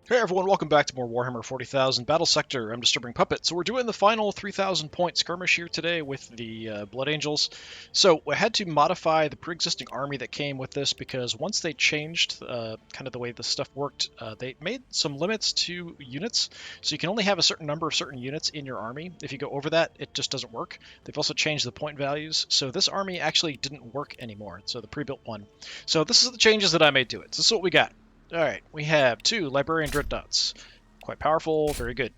Hey everyone, welcome back to more Warhammer 40,000 Battlesector. I'm DisturbingPuppet. So we're doing the final 3,000 point skirmish here today with the Blood Angels. So I had to modify the pre-existing army that came with this because once they changed kind of the way the stuff worked, they made some limits to units. So you can only have a certain number of certain units in your army. If you go over that, it just doesn't work. They've also changed the point values. So this army actually didn't work anymore. So the pre-built one. So this is the changes that I made to it. So this is what we got. Alright, we have 2 Librarian Dreadnoughts. Quite powerful, very good.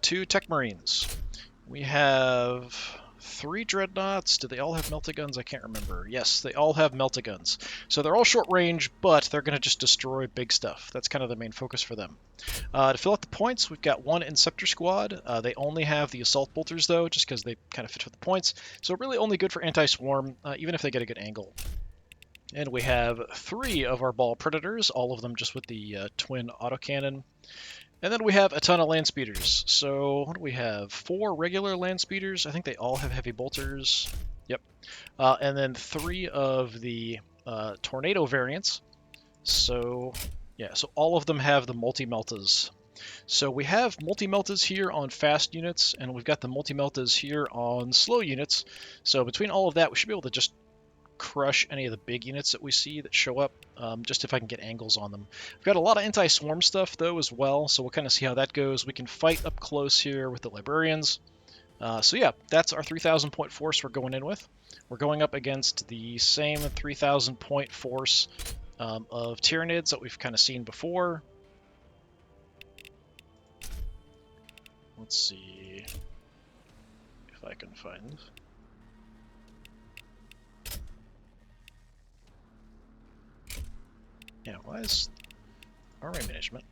2 Tech Marines. We have 3 Dreadnoughts. Do they all have melta-guns? I can't remember. Yes, they all have melta-guns. So they're all short range, but they're going to just destroy big stuff. That's kind of the main focus for them. To fill out the points, we've got 1 Inceptor Squad. They only have the Assault Bolters, though, just because they kind of fit with the points. So really only good for anti-swarm, even if they get a good angle. And we have 3 of our ball predators, all of them just with the twin autocannon. And then we have a ton of land speeders. So what do we have? 4 regular land speeders. I think they all have heavy bolters. Yep. And then 3 of the tornado variants. So yeah, so all of them have the multi-meltas. So we have multi-meltas here on fast units, and we've got the multi-meltas here on slow units. So between all of that, we should be able to just crush any of the big units that we see that show up, just if I can get angles on them. We've got a lot of anti-swarm stuff, though, as well, so we'll kind of see how that goes. We can fight up close here with the Librarians. So yeah, that's our 3,000 point force we're going in with. We're going up against the same 3,000 point force of Tyranids that we've kind of seen before. Let's see if I can find... Yeah, why is army management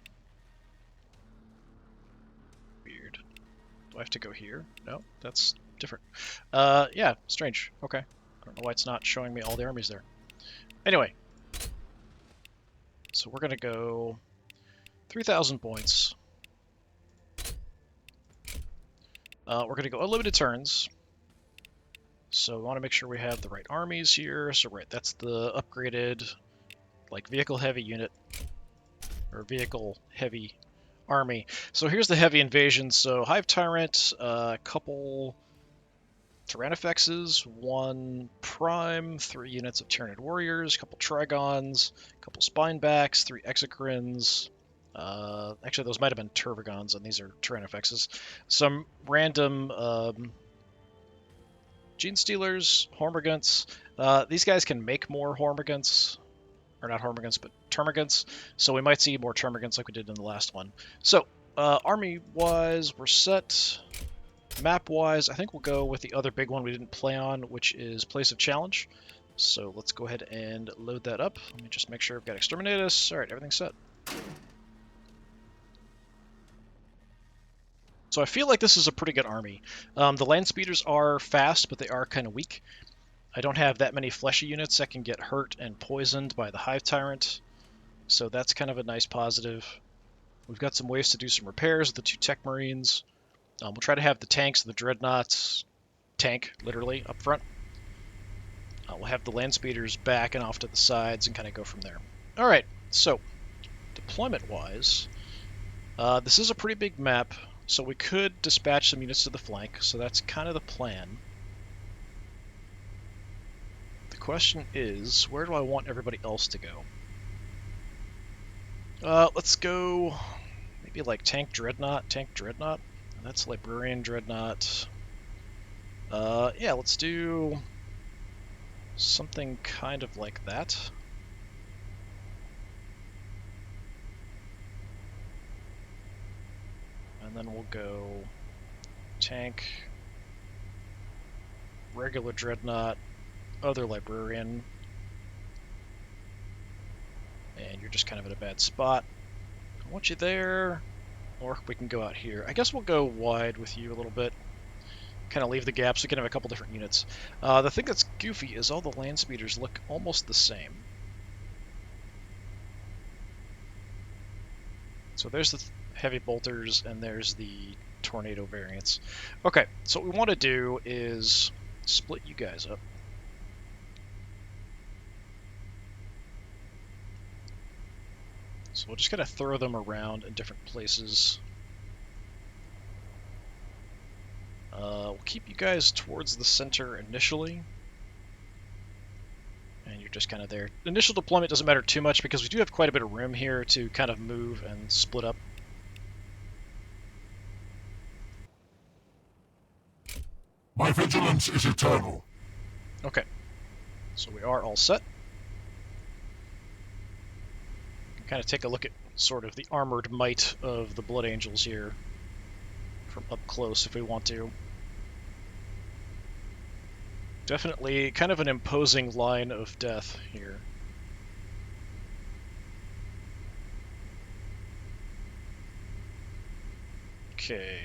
weird? Do I have to go here? No, that's different. Yeah, strange. Okay. I don't know why it's not showing me all the armies there. Anyway, so we're going to go 3,000 points. We're going to go unlimited turns. So we want to make sure we have the right armies here. So right, that's the upgraded like vehicle heavy unit or vehicle heavy army. So here's the heavy invasion. So Hive Tyrant, a couple Tyrannifexes, 1 Prime, 3 units of Tyranid Warriors, a couple Trigons, a couple Spinebacks, 3 Exocrines. Actually, those might have been Tervigons, and these are Tyrannifexes. Some random Gene Stealers, Hormigants. These guys can make more Hormigants. Or not Hormigants, but Termagants. So we might see more Termagants like we did in the last one. So, army-wise, we're set. Map-wise, I think we'll go with the other big one we didn't play on, which is Place of Challenge. So let's go ahead and load that up. Let me just make sure I've got Exterminatus. Alright, everything's set. So I feel like this is a pretty good army. The land speeders are fast, but they are kind of weak. I don't have that many fleshy units that can get hurt and poisoned by the Hive Tyrant, so that's kind of a nice positive. We've got some ways to do some repairs with the 2 Tech Marines. We'll try to have the tanks, the Dreadnoughts, tank, literally, up front. We'll have the land speeders back and off to the sides and kind of go from there. Alright, so, deployment-wise, this is a pretty big map, so we could dispatch some units to the flank, so that's kind of the plan. Question is, where do I want everybody else to go? Let's go maybe like Tank Dreadnought. That's Librarian Dreadnought. Yeah, let's do something kind of like that. And then we'll go Tank, regular Dreadnought, other Librarian, and you're just kind of in a bad spot. I want you there, or we can go out here. I guess we'll go wide with you a little bit, kind of leave the gap so we can have a couple different units. The thing that's goofy is all the land speeders look almost the same. So there's the heavy bolters, and there's the tornado variants. Okay, so what we want to do is split you guys up. So we'll just kind of throw them around in different places. We'll keep you guys towards the center initially. And you're just kind of there. Initial deployment doesn't matter too much because we do have quite a bit of room here to kind of move and split up. My vigilance is eternal. Okay. So we are all set. We can kind of take a look at sort of the armored might of the Blood Angels here from up close if we want to. Definitely kind of an imposing line of death here. Okay.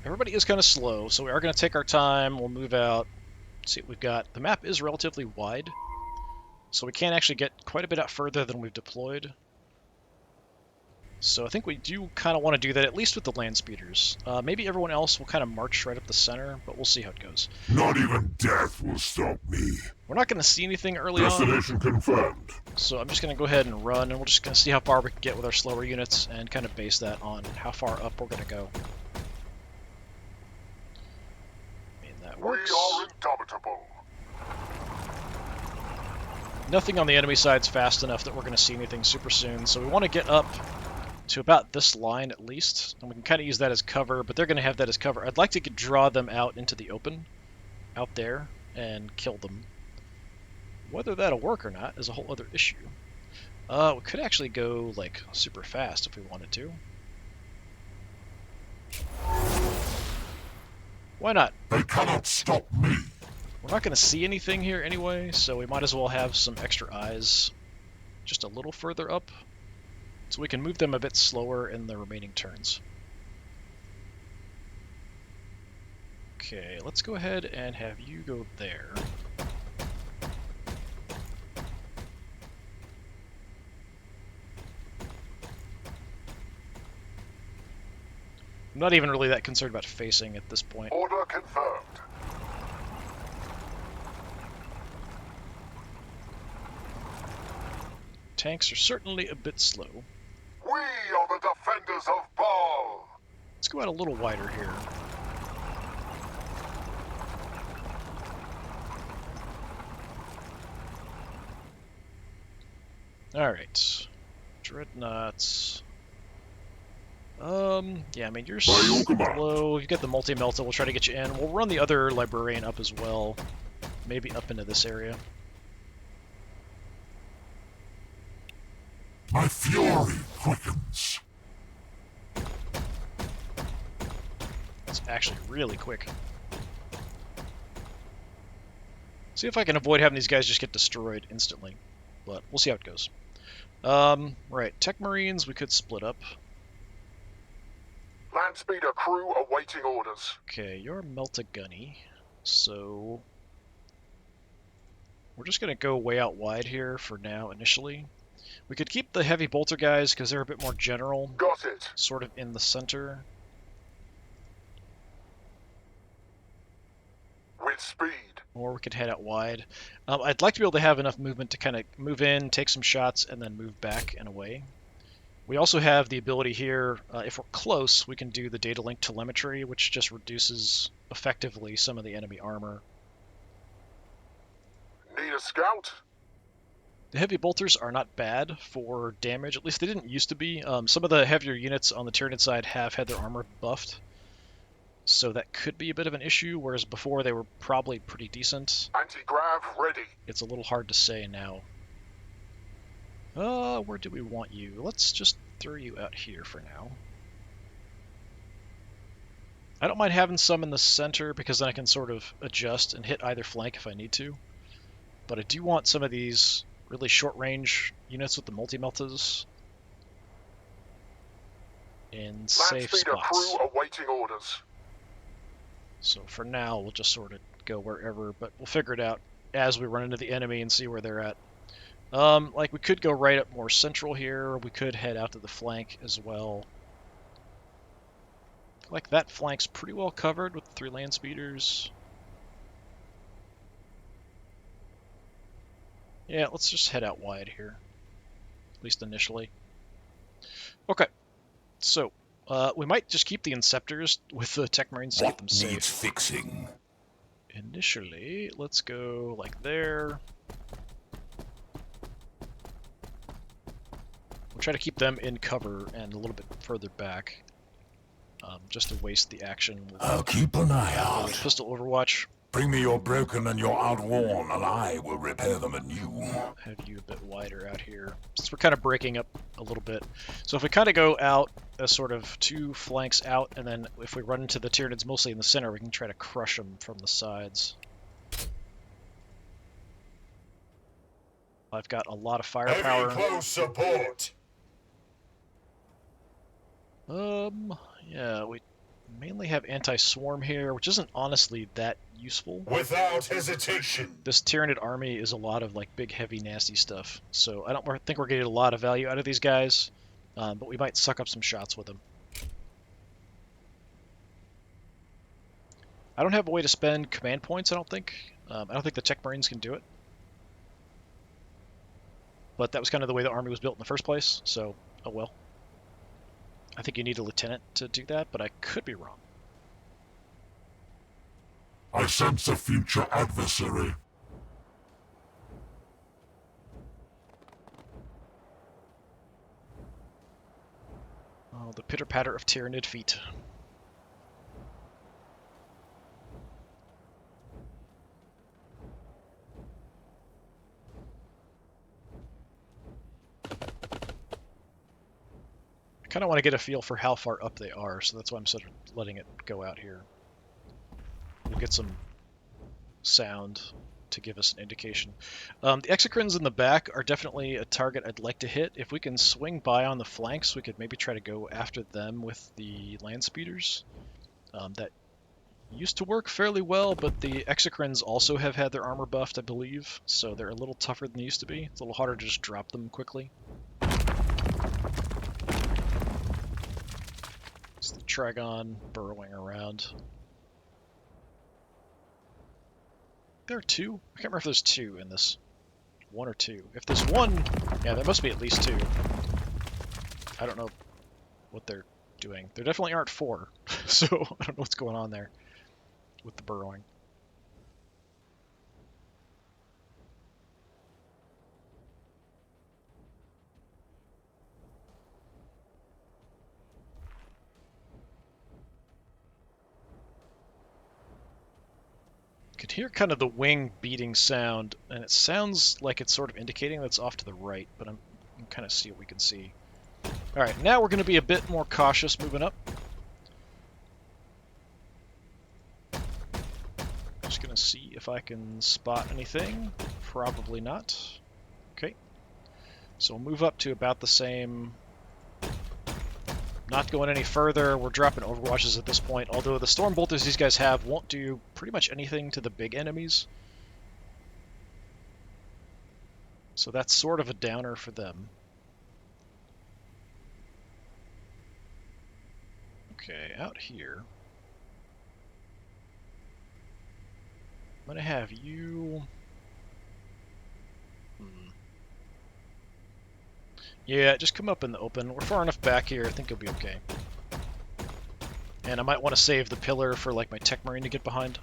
Everybody is kind of slow, so we are going to take our time. We'll move out, see what we've got. The map is relatively wide, so we can actually get quite a bit out further than we've deployed. So I think we do kind of want to do that, at least with the land speeders. Maybe everyone else will kind of march right up the center, but we'll see how it goes. Not even death will stop me. We're not going to see anything early Destination confirmed. So I'm just going to go ahead and run, and we're just going to see how far we can get with our slower units and kind of base that on how far up we're going to go. I mean, that works. We are indomitable. Nothing on the enemy side's fast enough that we're going to see anything super soon, so we want to get up to about this line at least, and we can kind of use that as cover, but they're going to have that as cover. I'd like to draw them out into the open, out there, and kill them. Whether that'll work or not is a whole other issue. We could actually go, like, super fast if we wanted to. Why not? They cannot stop me. We're not going to see anything here anyway, so we might as well have some extra eyes just a little further up, so we can move them a bit slower in the remaining turns. Okay, let's go ahead and have you go there. I'm not even really that concerned about facing at this point. Order confirmed. Tanks are certainly a bit slow. We are the defenders of Baal. Let's go out a little wider here. Alright. Dreadnoughts. Yeah, I mean, you're slow. You get the multi-melta, we'll try to get you in. We'll run the other librarian up as well. Maybe up into this area. My fury quickens. It's actually really quick. See if I can avoid having these guys just get destroyed instantly. But we'll see how it goes. Right, Tech Marines, we could split up. Land speeder crew awaiting orders. Okay, you're Melta-Gunny, so we're just going to go way out wide here for now, initially. We could keep the heavy bolter guys because they're a bit more general. Got it. Sort of in the center. With speed. Or we could head out wide. I'd like to be able to have enough movement to kind of move in, take some shots, and then move back and away. We also have the ability here, if we're close, we can do the data link telemetry, which just reduces effectively some of the enemy armor. Need a scout? The heavy bolters are not bad for damage, at least they didn't used to be. Some of the heavier units on the Tyranid side have had their armor buffed, so that could be a bit of an issue, whereas before they were probably pretty decent. Anti-grav ready. It's a little hard to say now. Where do we want you? Let's just throw you out here for now. I don't mind having some in the center because then I can sort of adjust and hit either flank if I need to. But I do want some of these really short-range units with the multi-meltas in safe spots. Crew awaiting orders. So for now, we'll just sort of go wherever, but we'll figure it out as we run into the enemy and see where they're at. Like, we could go right up more central here. We could head out to the flank as well. Like, that flank's pretty well covered with 3 land speeders. Yeah, let's just head out wide here, at least initially. Okay, so we might just keep the Inceptors with the Tech Marines to get them What needs safe. fixing? Initially, let's go like there. We'll try to keep them in cover and a little bit further back, just to waste the action. I'll keep an eye out. Pistol Overwatch. Bring me your broken and your outworn, and I will repair them anew. Have you a bit wider out here, since we're kind of breaking up a little bit. So if we kind of go out as sort of two flanks out, and then if we run into the Tyranids mostly in the center, we can try to crush them from the sides. I've got a lot of firepower. Heavy close support. Yeah, we mainly have anti-swarm here, which isn't honestly that useful. Without hesitation. This Tyranid army is a lot of like big, heavy, nasty stuff, so I don't think we're getting a lot of value out of these guys, but we might suck up some shots with them. I don't have a way to spend command points, I don't think. I don't think the Tech Marines can do it. But that was kind of the way the army was built in the first place, so oh well. I think you need a lieutenant to do that, but I could be wrong. I sense a future adversary. Oh, the pitter-patter of Tyranid feet. I kind of want to get a feel for how far up they are, so that's why I'm sort of letting it go out here. We'll get some sound to give us an indication. The Exocrines in the back are definitely a target I'd like to hit. If we can swing by on the flanks, we could maybe try to go after them with the land speeders. That used to work fairly well, but the Exocrines also have had their armor buffed, I believe, so they're a little tougher than they used to be. It's a little harder to just drop them quickly. It's the Tragon burrowing around. There are two? I can't remember if there's two in this. One or two. If there's one, yeah, there must be at least two. I don't know what they're doing. There definitely aren't four, so I don't know what's going on there with the burrowing. You could hear kind of the wing beating sound, and it sounds like it's sort of indicating that's off to the right, but I'm kind of see what we can see. Alright, now we're going to be a bit more cautious moving up. Just going to see if I can spot anything. Probably not. Okay. So we'll move up to about the same. Not going any further. We're dropping overwatches at this point, although the storm bolters these guys have won't do pretty much anything to the big enemies. So that's sort of a downer for them. Okay, out here. I'm going to have you... Yeah, just come up in the open. We're far enough back here, I think you'll be okay. And I might want to save the pillar for like my Tech Marine to get behind.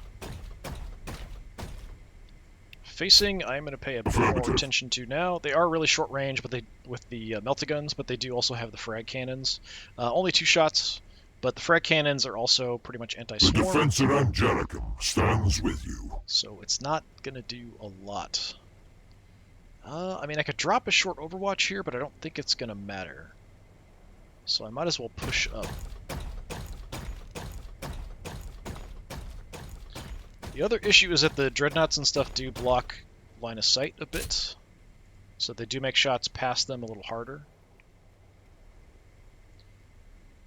Facing, I'm going to pay a bit more attention to now. They are really short range, but they with the melta-guns, but they do also have the frag cannons. Only 2 shots, but the frag cannons are also pretty much anti-swarm. The defense of Angelicum stands with you. So it's not going to do a lot. I mean, I could drop a short overwatch here, but I don't think it's going to matter. So I might as well push up. The other issue is that the dreadnoughts and stuff do block line of sight a bit. So they do make shots past them a little harder.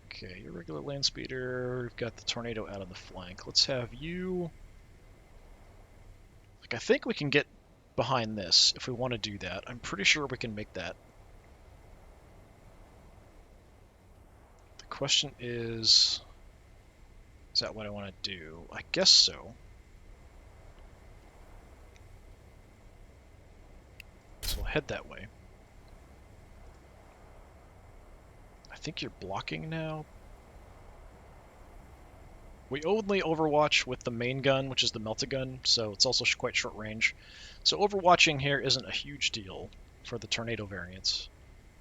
Okay, your regular land speeder. We've got the tornado out on the flank. Let's have you... Like, I think we can get behind this if we want to do that. I'm pretty sure we can make that. The question is that what I want to do? I guess so. So we'll head that way. I think you're blocking now. We only overwatch with the main gun, which is the melta-gun, so it's also quite short range. So overwatching here isn't a huge deal for the tornado variants,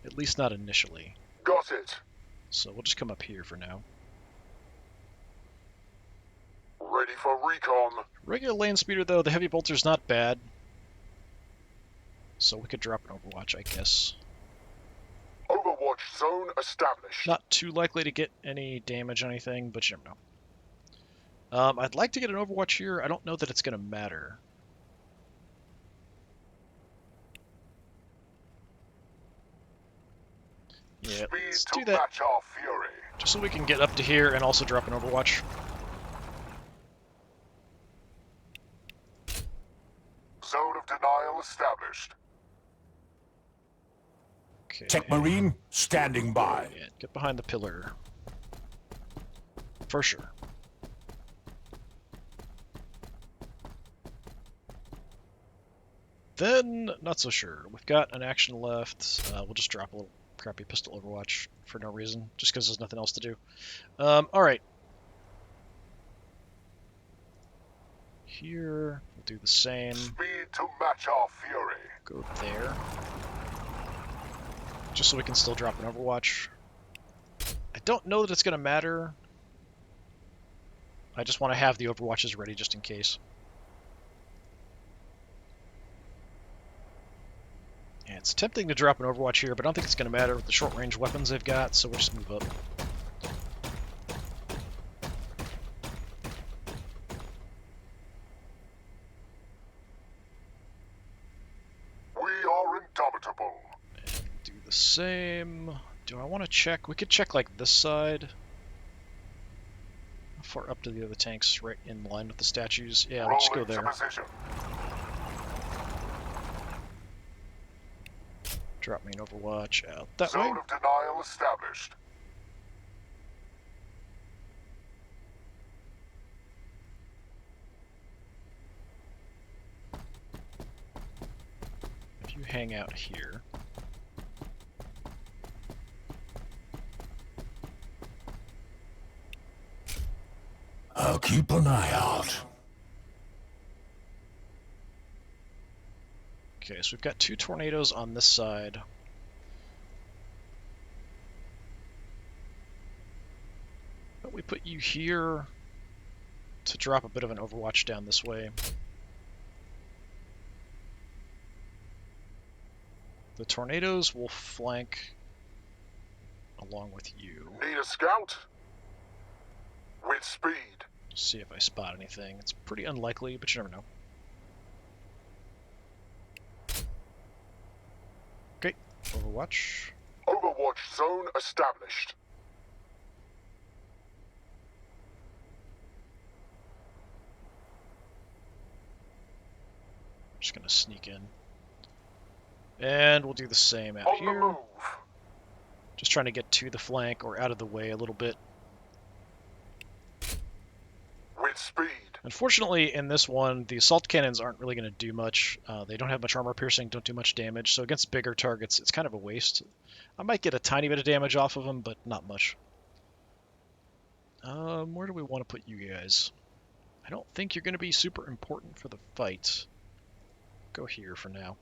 at least not initially. Got it. So we'll just come up here for now. Ready for recon. Regular lane speeder though, the heavy bolter's not bad. So we could drop an overwatch, I guess. Overwatch zone established. Not too likely to get any damage on anything, but you never know. I'd like to get an overwatch here. I don't know that it's going to matter. Yeah, let's do that. Match our fury. Just so we can get up to here and also drop an overwatch. Zone of denial established. Okay. Tech Marine, standing by. Yeah, get behind the pillar. For sure. Then, not so sure. We've got an action left. We'll just drop a little crappy pistol overwatch for no reason, just because there's nothing else to do. Alright. Here, we'll do the same. Speed to match our fury. Go there. Just so we can still drop an overwatch. I don't know that it's going to matter. I just want to have the overwatches ready just in case. Yeah, it's tempting to drop an overwatch here, but I don't think it's going to matter with the short-range weapons they've got, so we'll just move up. We are indomitable. And do the same. Do I want to check? We could check like this side. How far up to the other tanks, right in line with the statues? Yeah, let's go there. Drop me an overwatch out that way. Zone of denial established. If you hang out here. I'll keep an eye out. Okay, so we've got 2 tornadoes on this side. But we put you here to drop a bit of an overwatch down this way. The tornadoes will flank along with you. Need a scout? With speed. Just see if I spot anything. It's pretty unlikely, but you never know. Okay, overwatch. Overwatch zone established. Just gonna sneak in. And we'll do the same out On here. the move. Just trying to get to the flank or out of the way a little bit. With speed. Unfortunately, in this one, the assault cannons aren't really going to do much. They don't have much armor piercing, don't do much damage, so against bigger targets, it's kind of a waste. I might get a tiny bit of damage off of them, but not much. Where do we want to put you guys? I don't think you're going to be super important for the fight. Go here for now.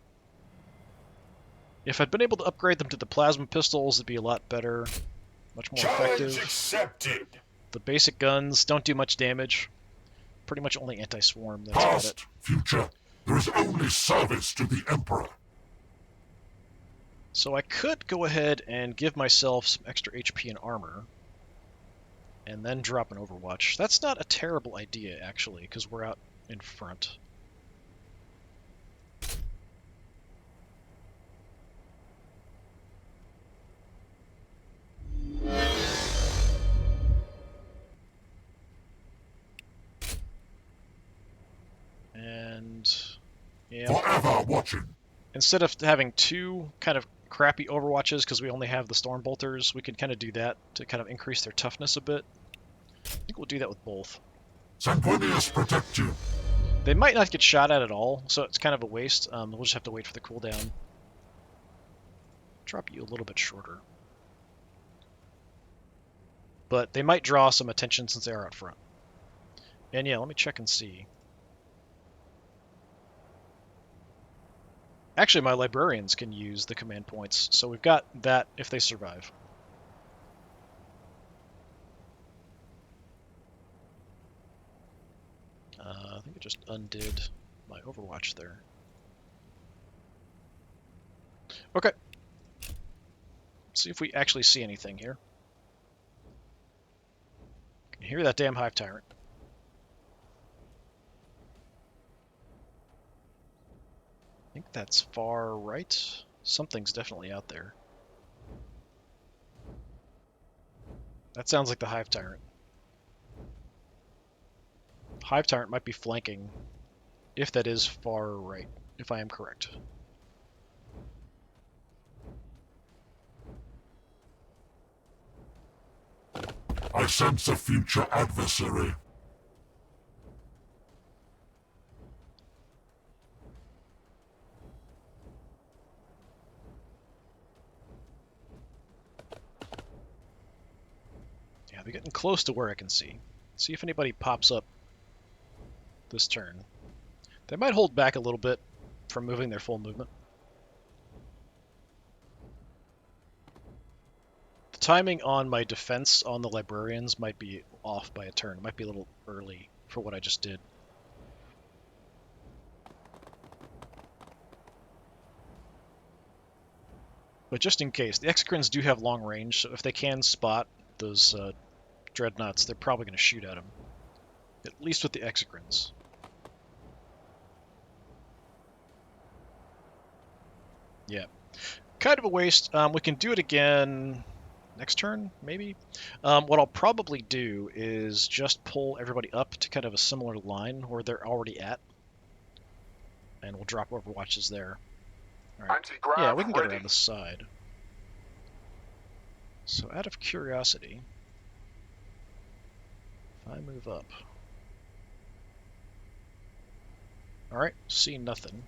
If I'd been able to upgrade them to the plasma pistols, it'd be a lot better. Much more effective. Accepted. The basic guns don't do much damage. Pretty much only anti-swarm, that's about it. Past, future, there is only service to the Emperor. So I could go ahead and give myself some extra HP and armor, and then drop an overwatch. That's not a terrible idea, actually, because we're out in front. And yeah, Forever watching. instead of having 2 kind of crappy overwatches because we only have the storm bolters, we could kind of do that to kind of increase their toughness a bit. I think we'll do that with both. Sanguinius protect you. They might not get shot at all, so it's kind of a waste. We'll just have to wait for the cooldown. Drop you a little bit shorter. but they might draw some attention since they are out front. And yeah, let me check and see. Actually, my librarians can use the command points, so we've got that if they survive. I think it just undid my Overwatch there. Okay. See if we actually see anything here. I can hear that damn Hive Tyrant. I think that's far right. Something's definitely out there. That sounds like the Hive Tyrant. Hive Tyrant might be flanking, if that is far right, if I am correct. I sense a future adversary. Yeah, they're getting close to where I can see. See if anybody pops up this turn. They might hold back a little bit from moving their full movement. The timing on my defense on the librarians might be off by a turn. It might be a little early for what I just did. But just in case, the Exocrines do have long range, so if they can spot those dreadnoughts, they're probably going to shoot at them. At least with the Exocrines. Yeah. Kind of a waste. We can do it again next turn, maybe? What I'll probably do is just pull everybody up to kind of a similar line where they're already at. And we'll drop Overwatches there. Alright. Anti-grav Yeah, we can get ready. around the side. So out of curiosity, if I move up... Alright, see nothing.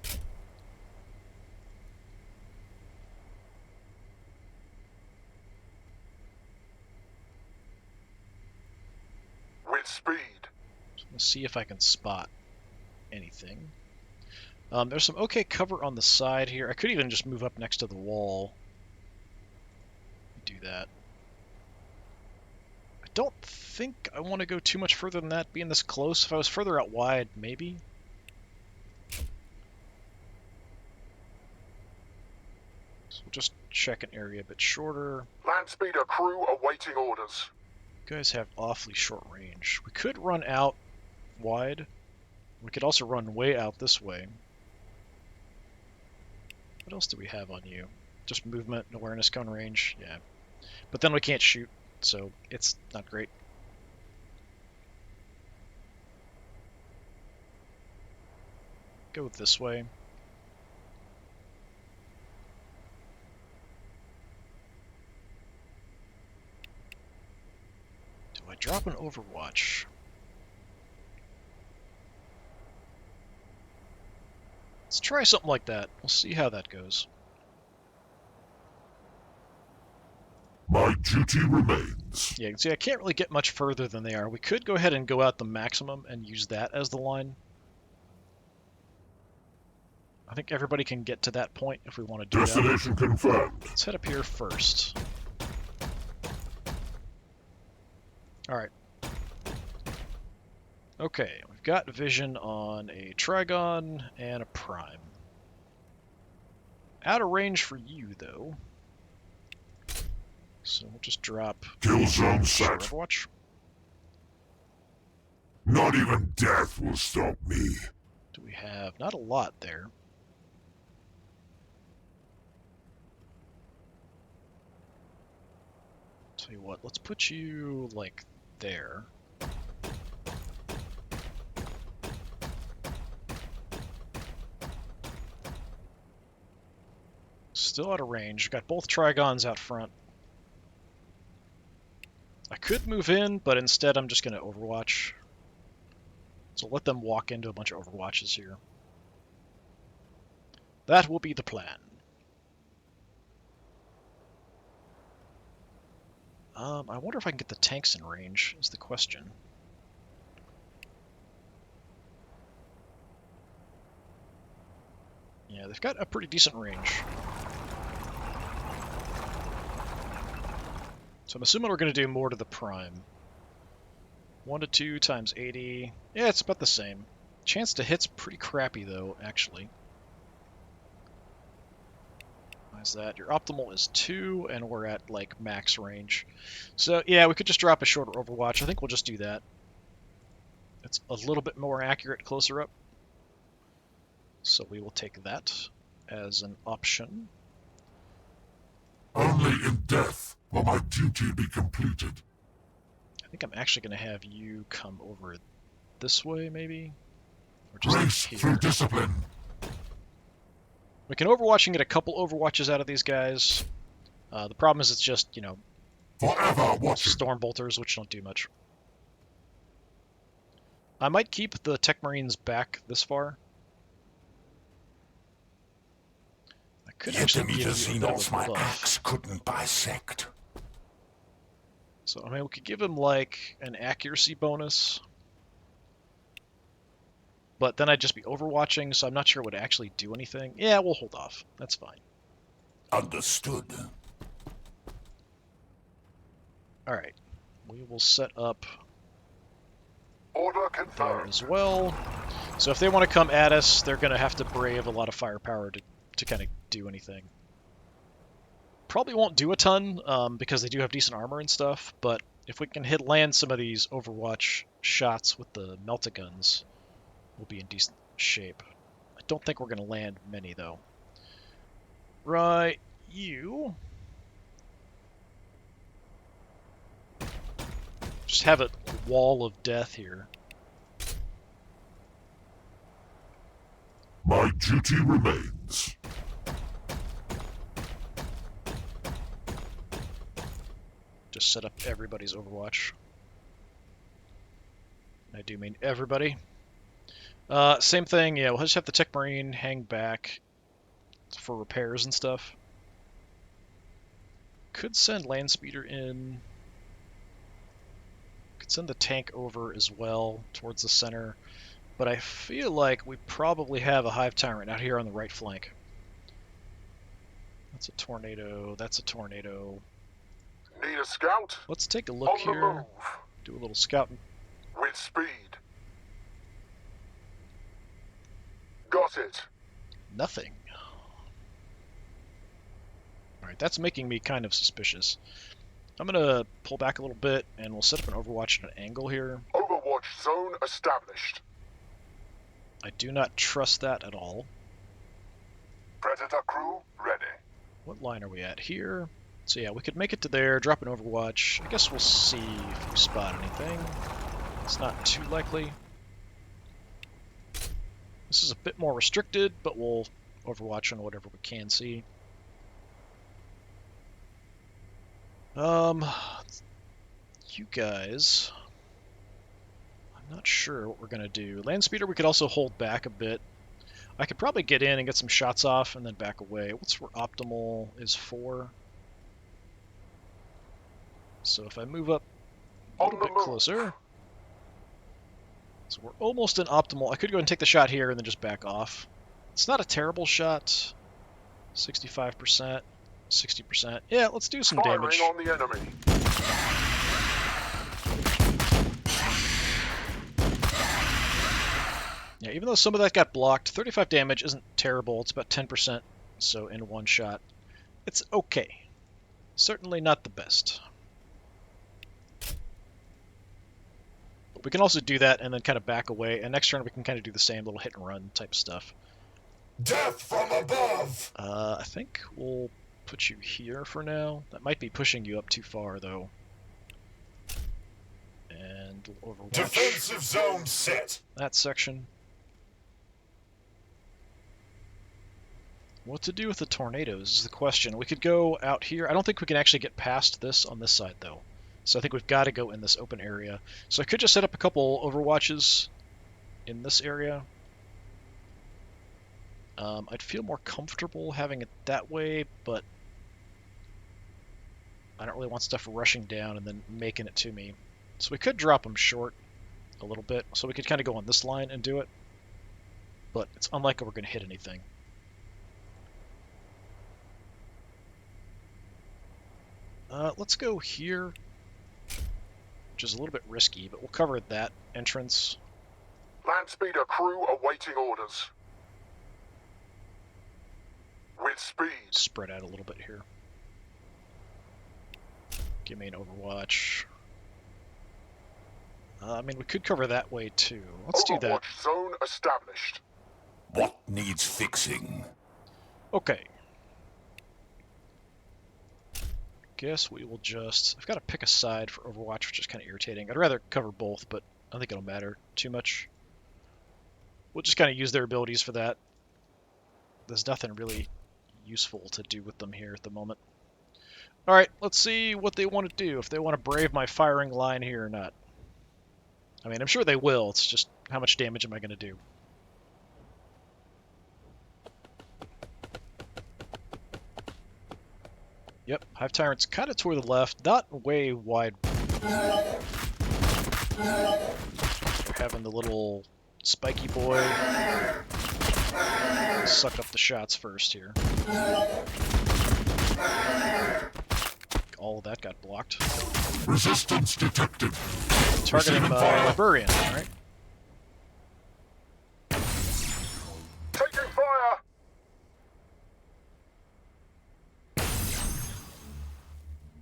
With speed. Let's see if I can spot anything. There's some okay cover on the side here. I could even just move up next to the wall. Do that. I don't think I want to go too much further than that, being this close. If I was further out wide, maybe. So we'll just check an area a bit shorter. Land speeder crew awaiting orders. You guys have awfully short range. We could run out wide. We could also run way out this way. What else do we have on you? Just movement and awareness cone range? Yeah. But then we can't shoot, so it's not great. Go this way. Do I drop an Overwatch? Let's try something like that. We'll see how that goes. My duty remains. Yeah, you can see I can't really get much further than they are. We could go ahead and go out the maximum and use that as the line. I think everybody can get to that point if we want to do that. Destination confirmed. Let's head up here first. Alright. Okay, we've got vision on a Trigon and a Prime. Out of range for you, though. So we'll just drop Kill zone set. Overwatch. Not even death will stop me. Do we have? Not a lot there. Tell you what, let's put you, like, there. Still out of range. Got both Trigons out front. I could move in, but instead I'm just going to Overwatch. So let them walk into a bunch of Overwatches here. That will be the plan. I wonder if I can get the tanks in range, is the question. Yeah, they've got a pretty decent range. So I'm assuming we're going to do more to the prime. 1 to 2 times 80. Yeah, it's about the same. Chance to hit's pretty crappy, though, actually. Why is that? Your optimal is 2, and we're at, like, max range. So, yeah, we could just drop a shorter Overwatch. I think we'll just do that. It's a little bit more accurate closer up. So we will take that as an option. Only in death will my duty be completed. I think I'm actually going to have you come over this way, maybe? Or just Grace here. through discipline. We can Overwatch and get a couple Overwatches out of these guys. The problem is it's just, you know, Forever watching. Storm Bolters, which don't do much. I might keep the Tech Marines back this far. I could actually give you a bit of a my buff. axe couldn't bisect. So, I mean, we could give him, like, an accuracy bonus. But then I'd just be Overwatching, so I'm not sure it would actually do anything. Yeah, we'll hold off. That's fine. Understood. Alright. We will set up Order there confirmed. as well. So if they want to come at us, they're going to have to brave a lot of firepower to kind of do anything. Probably won't do a ton, because they do have decent armor and stuff, but if we can land some of these Overwatch shots with the Melta-Guns, we'll be in decent shape. I don't think we're going to land many, though. Right, you... just have a wall of death here. My duty remains. Just set up everybody's Overwatch. I do mean everybody. Same thing, yeah, we'll just have the Tech Marine hang back for repairs and stuff. Could send Land Speeder in. Could send the tank over as well towards the center. But I feel like we probably have a Hive Tyrant out here on the right flank. That's a tornado, that's a tornado. Need a scout? Let's take a look On the here. move. Do a little scouting. With speed. Got it. Nothing. Alright, that's making me kind of suspicious. I'm going to pull back a little bit, and we'll set up an Overwatch at an angle here. Overwatch zone established. I do not trust that at all. Predator crew ready. What line are we at here? So yeah, we could make it to there, drop an Overwatch. I guess we'll see if we spot anything. It's not too likely. This is a bit more restricted, but we'll Overwatch on whatever we can see. You guys... I'm not sure what we're going to do. Land Speeder, we could also hold back a bit. I could probably get in and get some shots off and then back away. What's where optimal is 4? So if I move up a little bit closer... So we're almost in optimal. I could go and take the shot here and then just back off. It's not a terrible shot. 65%, 60%. Yeah, let's do some damage. Firing on the enemy. Yeah, even though some of that got blocked, 35 damage isn't terrible. It's about 10%, so in one shot. It's okay. Certainly not the best. But we can also do that and then kind of back away, and next turn we can kind of do the same little hit and run type stuff. Death from above! I think we'll put you here for now. That might be pushing you up too far, though. And we'll Overwatch Defensive zone set! that section. What to do with the tornadoes is the question. We could go out here. I don't think we can actually get past this on this side, though. So I think we've got to go in this open area. So I could just set up a couple Overwatches in this area. I'd feel more comfortable having it that way, but I don't really want stuff rushing down and then making it to me. So we could drop them short a little bit, so we could kind of go on this line and do it. But it's unlikely we're going to hit anything. Let's go here, which is a little bit risky, but we'll cover that entrance. Landspeeder crew awaiting orders. With speed. Spread out a little bit here. Give me an overwatch. I mean, we could cover that way too. Let's do that. Overwatch zone established. What needs fixing? Okay. Guess we will just... I've got to pick a side for Overwatch, which is kind of irritating. I'd rather cover both, but I don't think it'll matter too much. We'll just kind of use their abilities for that. There's nothing really useful to do with them here at the moment. Alright, let's see what they want to do, if they want to brave my firing line here or not. I mean, I'm sure they will, it's just how much damage am I going to do? Yep, Hive Tyrant's kind of toward the left, not way wide. They're having the little spiky boy suck up the shots first here. All of that got blocked. Resistance detected. Targeting my Librarian, alright. Taking fire.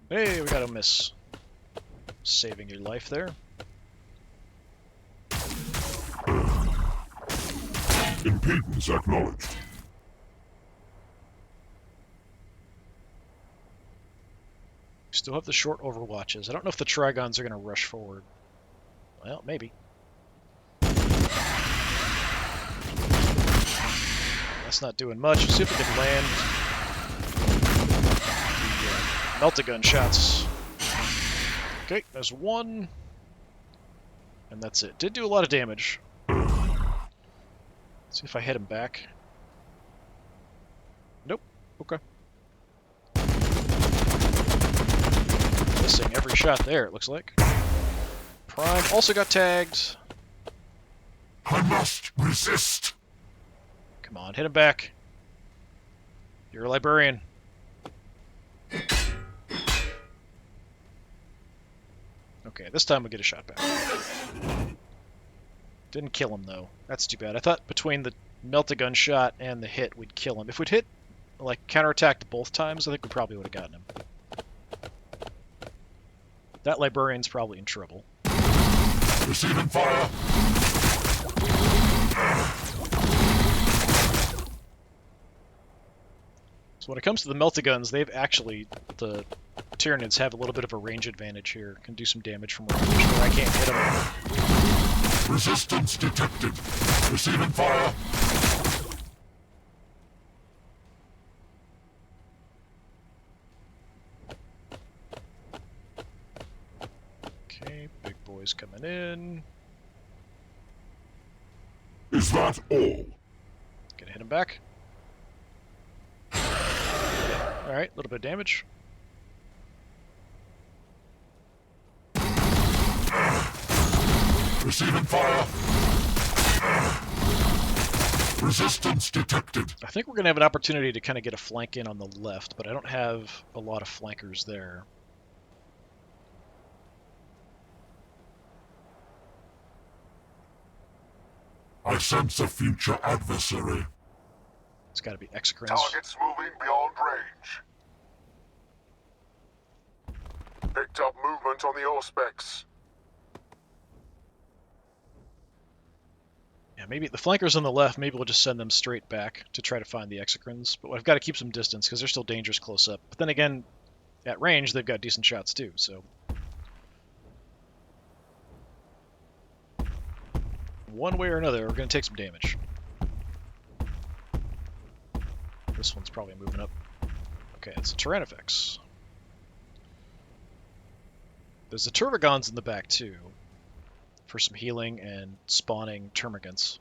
Hey, we got a miss. Saving your life there. Impedance acknowledged. Still have the short overwatches. I don't know if the Trigons are going to rush forward. Well, maybe. That's not doing much. Let's see if we can land the melt-a-gun shots. Okay, there's one. And that's it. Did do a lot of damage. Let's see if I hit him back. Nope. Okay. Missing every shot there, it looks like. Prime also got tagged. I must resist. Come on, hit him back. You're a Librarian. Okay, this time we get a shot back. Didn't kill him, though. That's too bad. I thought between the melt-a-gun shot and the hit, we'd kill him. If we'd hit, like, counterattacked both times, I think we probably would have gotten him. That Librarian's probably in trouble. Receiving fire. So when it comes to the melt-a-guns, they've actually, the Tyranids have a little bit of a range advantage here. Can do some damage from range where I can't hit them. Resistance detected. Receiving fire. Okay, big boys coming in. Is that all? Gonna hit him back. Alright, a little bit of damage. Receiving fire. Resistance detected. I think we're going to have an opportunity to kind of get a flank in on the left, but I don't have a lot of flankers there. I sense a future adversary. It's got to be Exocrines. Targets moving beyond range. Picked up movement on the Auspex. Yeah, maybe the flankers on the left, maybe we'll just send them straight back to try to find the Exocrines, but I've got to keep some distance because they're still dangerous close up. But then again, at range, they've got decent shots too, so... One way or another, we're going to take some damage. This one's probably moving up. Okay, it's a Tyrannifex. There's the Termagants in the back too, for some healing and spawning Termagants.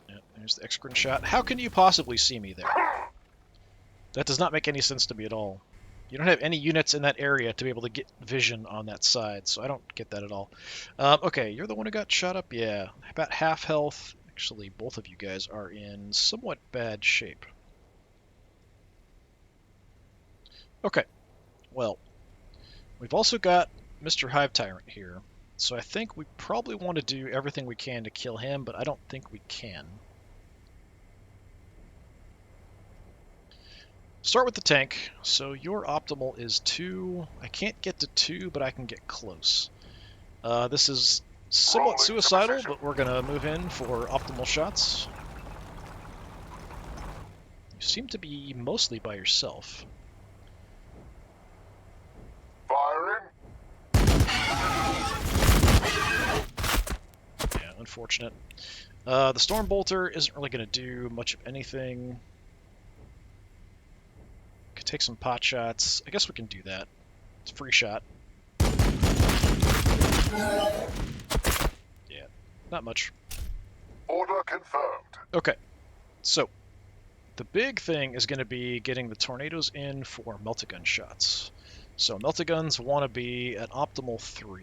Yeah, there's the Exocrine shot. How can you possibly see me there? That does not make any sense to me at all. You don't have any units in that area to be able to get vision on that side, so I don't get that at all. Okay, you're the one who got shot up? Yeah, about half health. Actually, both of you guys are in somewhat bad shape. Okay, well, we've also got Mr. Hive Tyrant here, so I think we probably want to do everything we can to kill him, but I don't think we can. Start with the tank. So your optimal is 2. I can't get to 2, but I can get close. This is somewhat suicidal, but we're going to move in for optimal shots. You seem to be mostly by yourself. Firing. Yeah, unfortunate. The Stormbolter isn't really going to do much of anything. Could take some pot shots. I guess we can do that. It's a free shot. Yeah, not much. Order confirmed. Okay, so the big thing is going to be getting the tornadoes in for meltagun shots. So meltaguns want to be at optimal 3.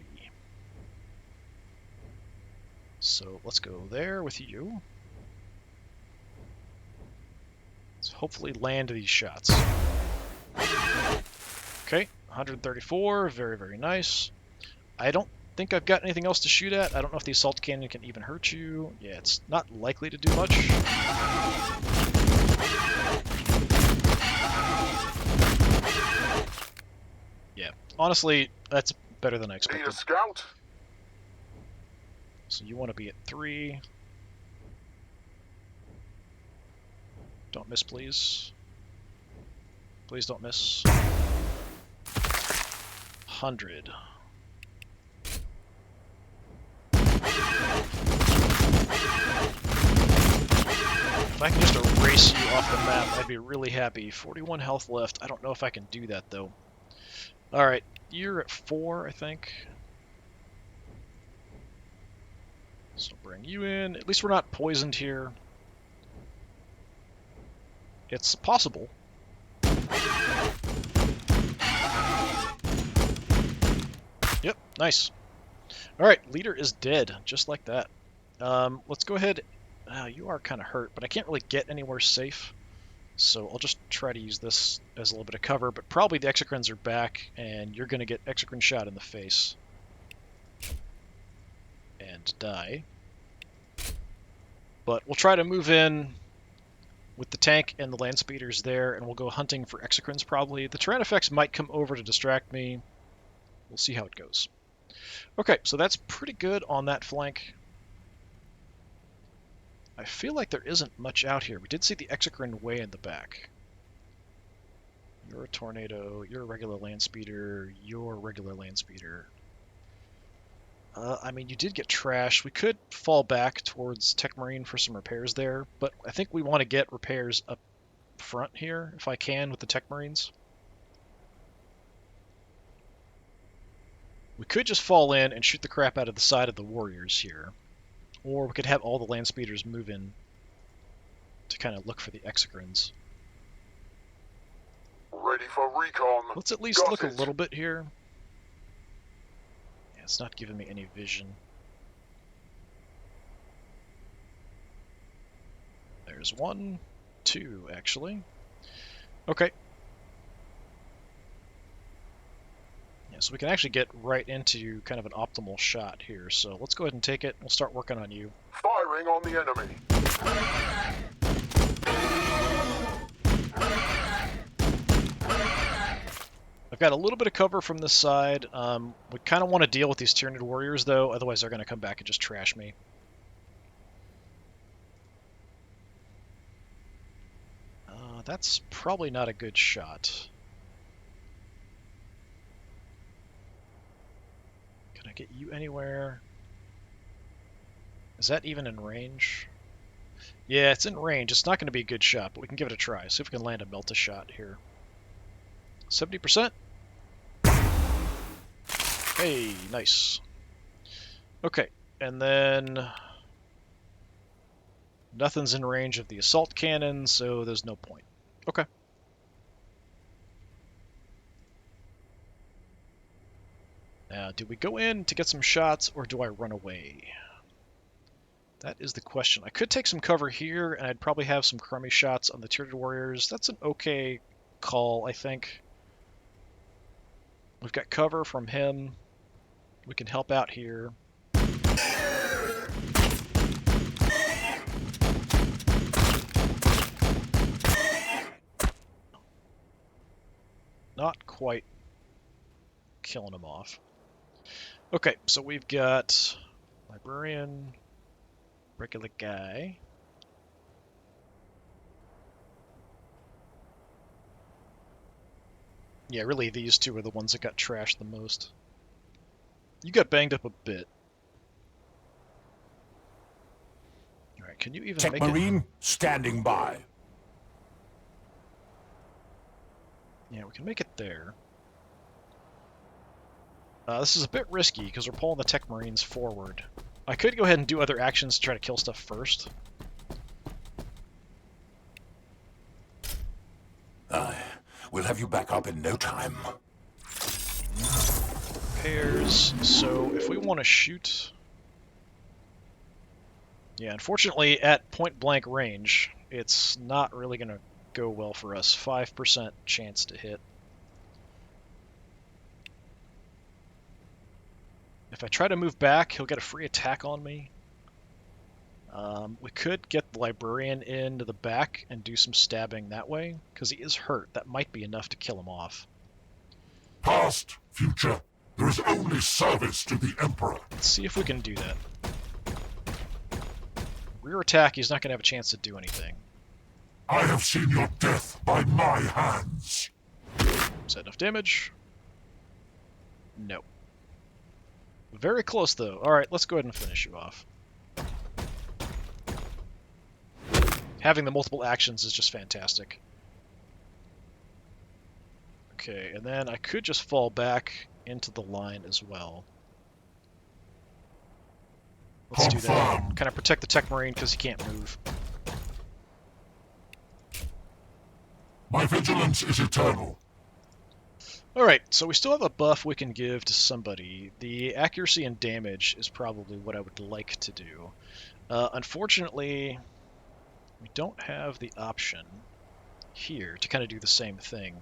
So let's go there with you. Let's hopefully land these shots. Okay, 134, very, very nice. I don't think I've got anything else to shoot at. I don't know if the assault cannon can even hurt you. Yeah, it's not likely to do much. Yeah, honestly, that's better than I Need expected. a scout? So you want to be at 3. Don't miss, please. Please don't miss. 100. If I can just erase you off the map, I'd be really happy. 41 health left. I don't know if I can do that, though. Alright, you're at 4, I think. So bring you in. At least we're not poisoned here. It's possible. Yep, nice. Alright, leader is dead, just like that. Let's go ahead. You are kind of hurt, but I can't really get anywhere safe. So I'll just try to use this as a little bit of cover, but probably the Exocrines are back, and you're going to get Exocrine shot in the face. And die. But we'll try to move in with the tank and the land speeders there, and we'll go hunting for Exocrines probably. The Tyrannifex might come over to distract me. We'll see how it goes. Okay, so that's pretty good on that flank. I feel like there isn't much out here. We did see the Exocrine way in the back. You're a tornado, you're a regular land speeder, you're a regular land speeder. I mean, you did get trashed. We could fall back towards Tech Marine for some repairs there, but I think we want to get repairs up front here, if I can, with the Tech Marines. We could just fall in and shoot the crap out of the side of the warriors here. Or we could have all the land speeders move in to kind of look for the Exocrines. Ready for recon. Let's at least look a little bit here. Yeah, it's not giving me any vision. There's 1, 2, actually. Okay. Yeah, so we can actually get right into kind of an optimal shot here. So let's go ahead and take it. We'll start working on you. Firing on the enemy. I've got a little bit of cover from this side. We kind of want to deal with these Tyranid warriors, though. Otherwise, they're going to come back and just trash me. That's probably not a good shot. Can I get you anywhere? Is that even in range? Yeah, it's in range. It's not going to be a good shot, but we can give it a try. See if we can land a melt a shot here. 70%. Hey, nice. Okay, and then nothing's in range of the assault cannon, so there's no point. Okay. Now, do we go in to get some shots, or do I run away? That is the question. I could take some cover here, and I'd probably have some crummy shots on the Tyranid warriors. That's an okay call, I think. We've got cover from him. We can help out here. Not quite killing him off. Okay, so we've got Librarian, regular guy. Yeah, really these two are the ones that got trashed the most. You got banged up a bit. Alright, can you even Tech make Marine, it? standing by. Yeah, we can make it there. This is a bit risky because we're pulling the Tech Marines forward. I could go ahead and do other actions to try to kill stuff first. We'll have you back up in no time. Pairs. So if we want to shoot... Yeah, unfortunately at point blank range, it's not really going to go well for us. 5% chance to hit. If I try to move back, he'll get a free attack on me. We could get the Librarian into the back and do some stabbing that way, because he is hurt. That might be enough to kill him off. Past, future, there is only service to the Emperor. Let's see if we can do that. Rear attack, he's not going to have a chance to do anything. I have seen your death by my hands. Is that enough damage? No. Very close, though. Alright, let's go ahead and finish you off. Having the multiple actions is just fantastic. Okay, and then I could just fall back into the line as well. Let's do that. Kind of protect the Tech Marine because he can't move. My vigilance is eternal. Alright, so we still have a buff we can give to somebody. The accuracy and damage is probably what I would like to do. Unfortunately, we don't have the option here to kind of do the same thing.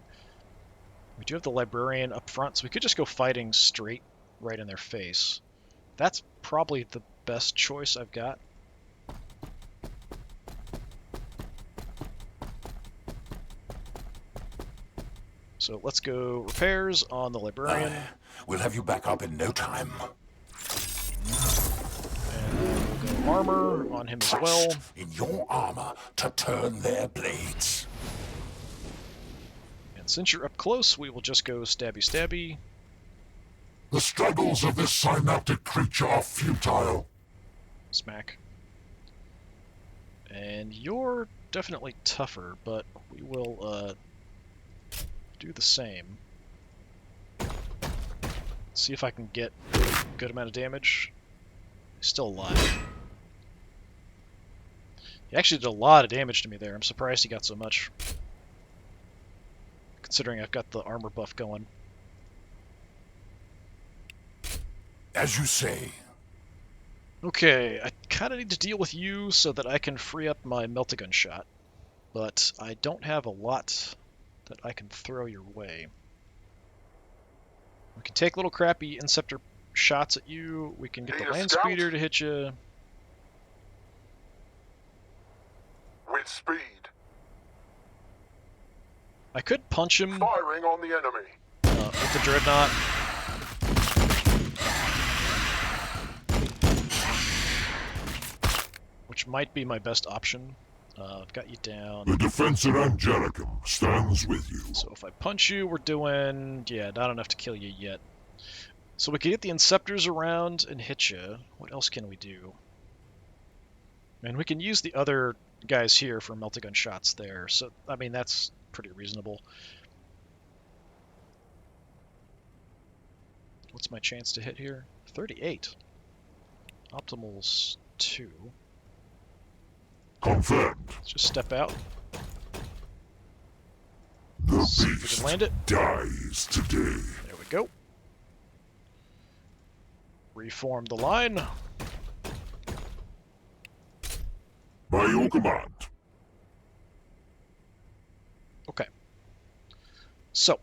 We do have the Librarian up front, so we could just go fighting straight right in their face. That's probably the best choice I've got. So let's go repairs on the Librarian. We'll have you back up in no time. And we'll go armor on him as well. In your armor to turn their blades. And since you're up close, we will just go stabby stabby. The struggles of this synaptic creature are futile. Smack. And you're definitely tougher, but we will do the same. See if I can get a good amount of damage. He's still alive. He actually did a lot of damage to me there. I'm surprised he got so much. Considering I've got the armor buff going. As you say. Okay, I kind of need to deal with you so that I can free up my melt-a-gun shot. But I don't have a lot that I can throw your way. We can take little crappy Inceptor shots at you. We can get the land speeder to hit you. With speed. I could punch him Firing on the enemy. with the Dreadnought. Which might be my best option. I've got you down. The defense at Angelicum stands with you. So if I punch you, we're doing... yeah, not enough to kill you yet. So we can get the Inceptors around and hit you. What else can we do? And we can use the other guys here for melt-a-gun shots there. So, I mean, that's pretty reasonable. What's my chance to hit here? 38. Optimal's 2. Confirmed. Let's just step out. The See if we beast can land it. dies today. There we go. Reform the line. By your command. Okay. So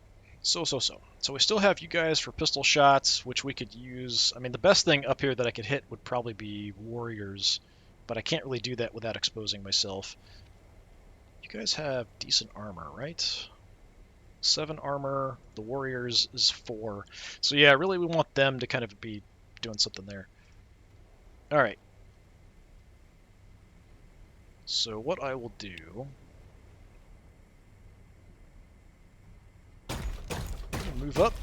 we still have you guys for pistol shots, which we could use. I mean, the best thing up here that I could hit would probably be warriors, but I can't really do that without exposing myself. You guys have decent armor, right? 7 armor. The warriors is 4. So yeah, really we want them to kind of be doing something there. All right. So what I will do... move up.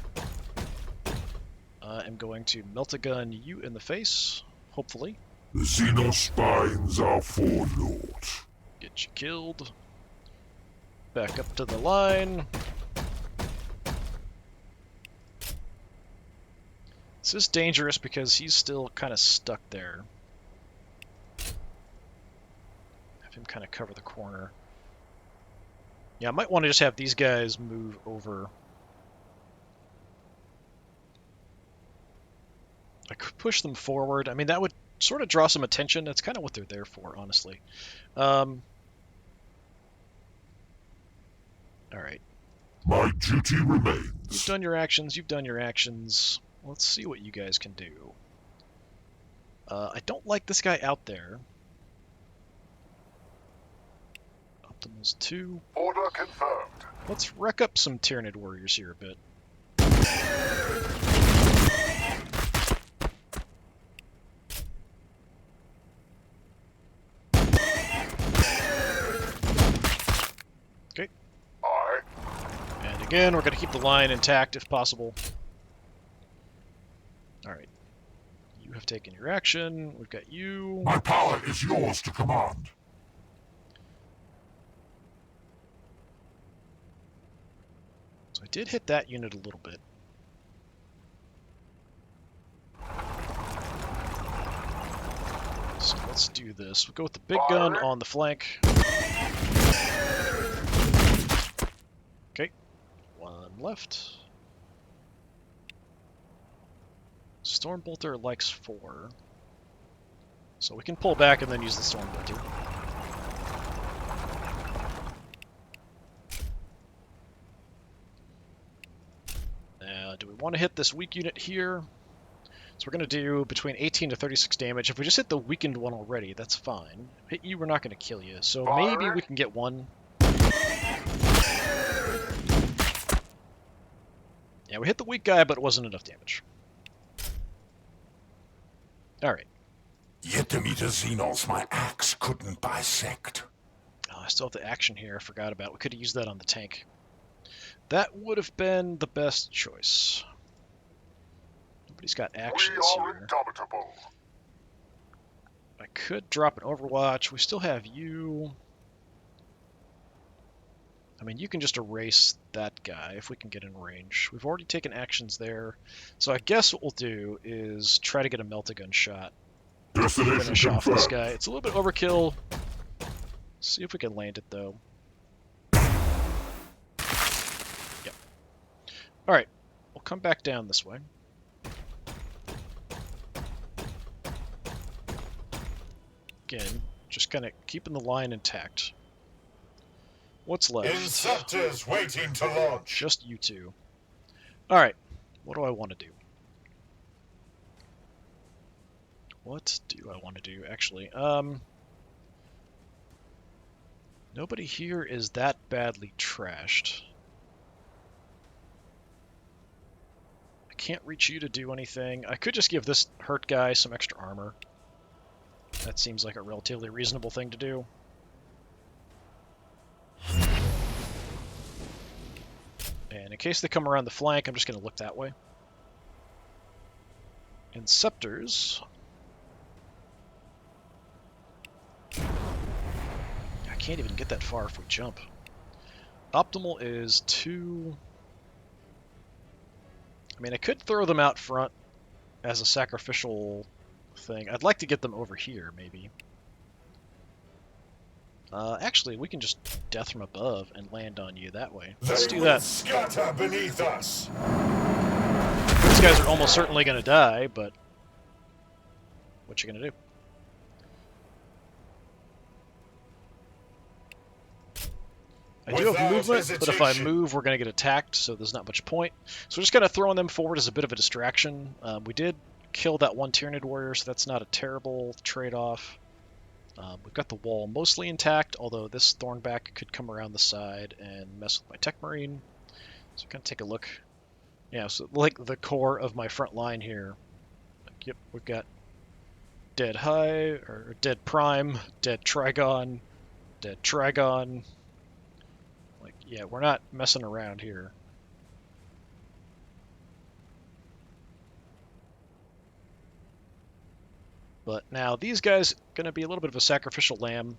I'm going to melt-a-gun you in the face, hopefully. The Xenospines are foreknowledge. Get you killed. Back up to the line. This is dangerous because he's still kind of stuck there. Have him kind of cover the corner. Yeah, I might want to just have these guys move over. I could push them forward. I mean, that would sort of draw some attention. That's kind of what they're there for, honestly. All right. My duty remains. You've done your actions. You've done your actions. Let's see what you guys can do. I don't like this guy out there. Optimal's 2. Order confirmed. Let's wreck up some Tyranid warriors here a bit. Aye. And again, we're going to keep the line intact if possible. Alright. You have taken your action. We've got you. My power is yours to command. So I did hit that unit a little bit. So let's do this. We'll go with the big gun on the flank. Okay. 1 left. Stormbolter likes 4. So we can pull back and then use the Stormbolter. Now, do we want to hit this weak unit here? So we're going to do between 18 to 36 damage. If we just hit the weakened one already, that's fine. Hit you, we're not going to kill you. So maybe we can get 1. Yeah, we hit the weak guy, but it wasn't enough damage. Alright. Yet to meet a Xenos my axe couldn't bisect. Oh, I still have the action here I forgot about. We could have used that on the tank. That would have been the best choice. Nobody's got actions We are here. indomitable. I could drop an Overwatch. We still have you. I mean, you can just erase that guy if we can get in range. We've already taken actions there. So I guess what we'll do is try to get a melt-a-gun shot. Destination Finish off this confirmed. guy. It's a little bit overkill. See if we can land it, though. Yep. Alright. We'll come back down this way. Again, just kind of keeping the line intact. What's left? Inceptors waiting to launch. Just you two. Alright. What do I want to do? What do I want to do, actually? Nobody here is that badly trashed. I can't reach you to do anything. I could just give this hurt guy some extra armor. That seems like a relatively reasonable thing to do. And in case they come around the flank, I'm just going to look that way. Inceptors. I can't even get that far if we jump. Optimal is 2. I mean, I could throw them out front as a sacrificial thing. I'd like to get them over here, maybe. Actually, we can just death from above and land on you that way. Let's do that. Scatter beneath us. These guys are almost certainly going to die, but What you gonna do? I do have Without movement, but if I hesitation. move, we're going to get attacked, so there's not much point. So we're just kind of throwing them forward as a bit of a distraction. We did kill that one Tyranid warrior, so that's not a terrible trade-off. We've got the wall mostly intact, although this Thornback could come around the side and mess with my Tech Marine. So kind of take a look. Yeah, so like the core of my front line here. Like, yep, we've got Dead High, or Dead Prime, Dead Trigon, Dead Trigon. Like, yeah, we're not messing around here. But now these guys going to be a little bit of a sacrificial lamb.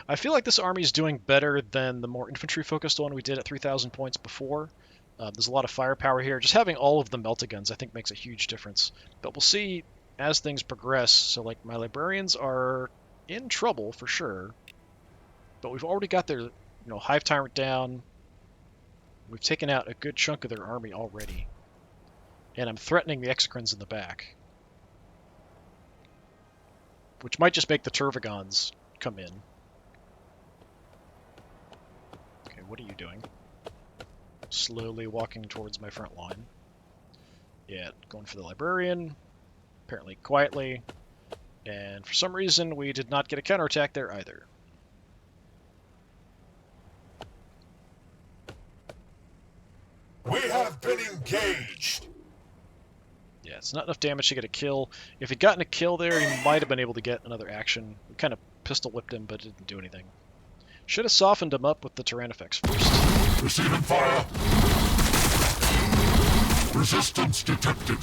I feel like this army is doing better than the more infantry-focused one we did at 3,000 points before. There's a lot of firepower here. Just having all of the melta-guns, I think, makes a huge difference. But we'll see as things progress. So, like, my librarians are in trouble for sure. But we've already got their, Hive Tyrant down. We've taken out a good chunk of their army already. And I'm threatening the Exocrines in the back. Which might just make the Turvagons come in. Okay, what are you doing? Slowly walking towards my front line. Yeah, going for the Librarian. Apparently quietly. And for some reason, we did not get a counterattack there either. We have been engaged. Yeah, it's not enough damage to get a kill. If he'd gotten a kill there, he might have been able to get another action. We kind of pistol whipped him, but it didn't do anything. Should have softened him up with the Tyrannifex first. Receiving fire. Resistance detected.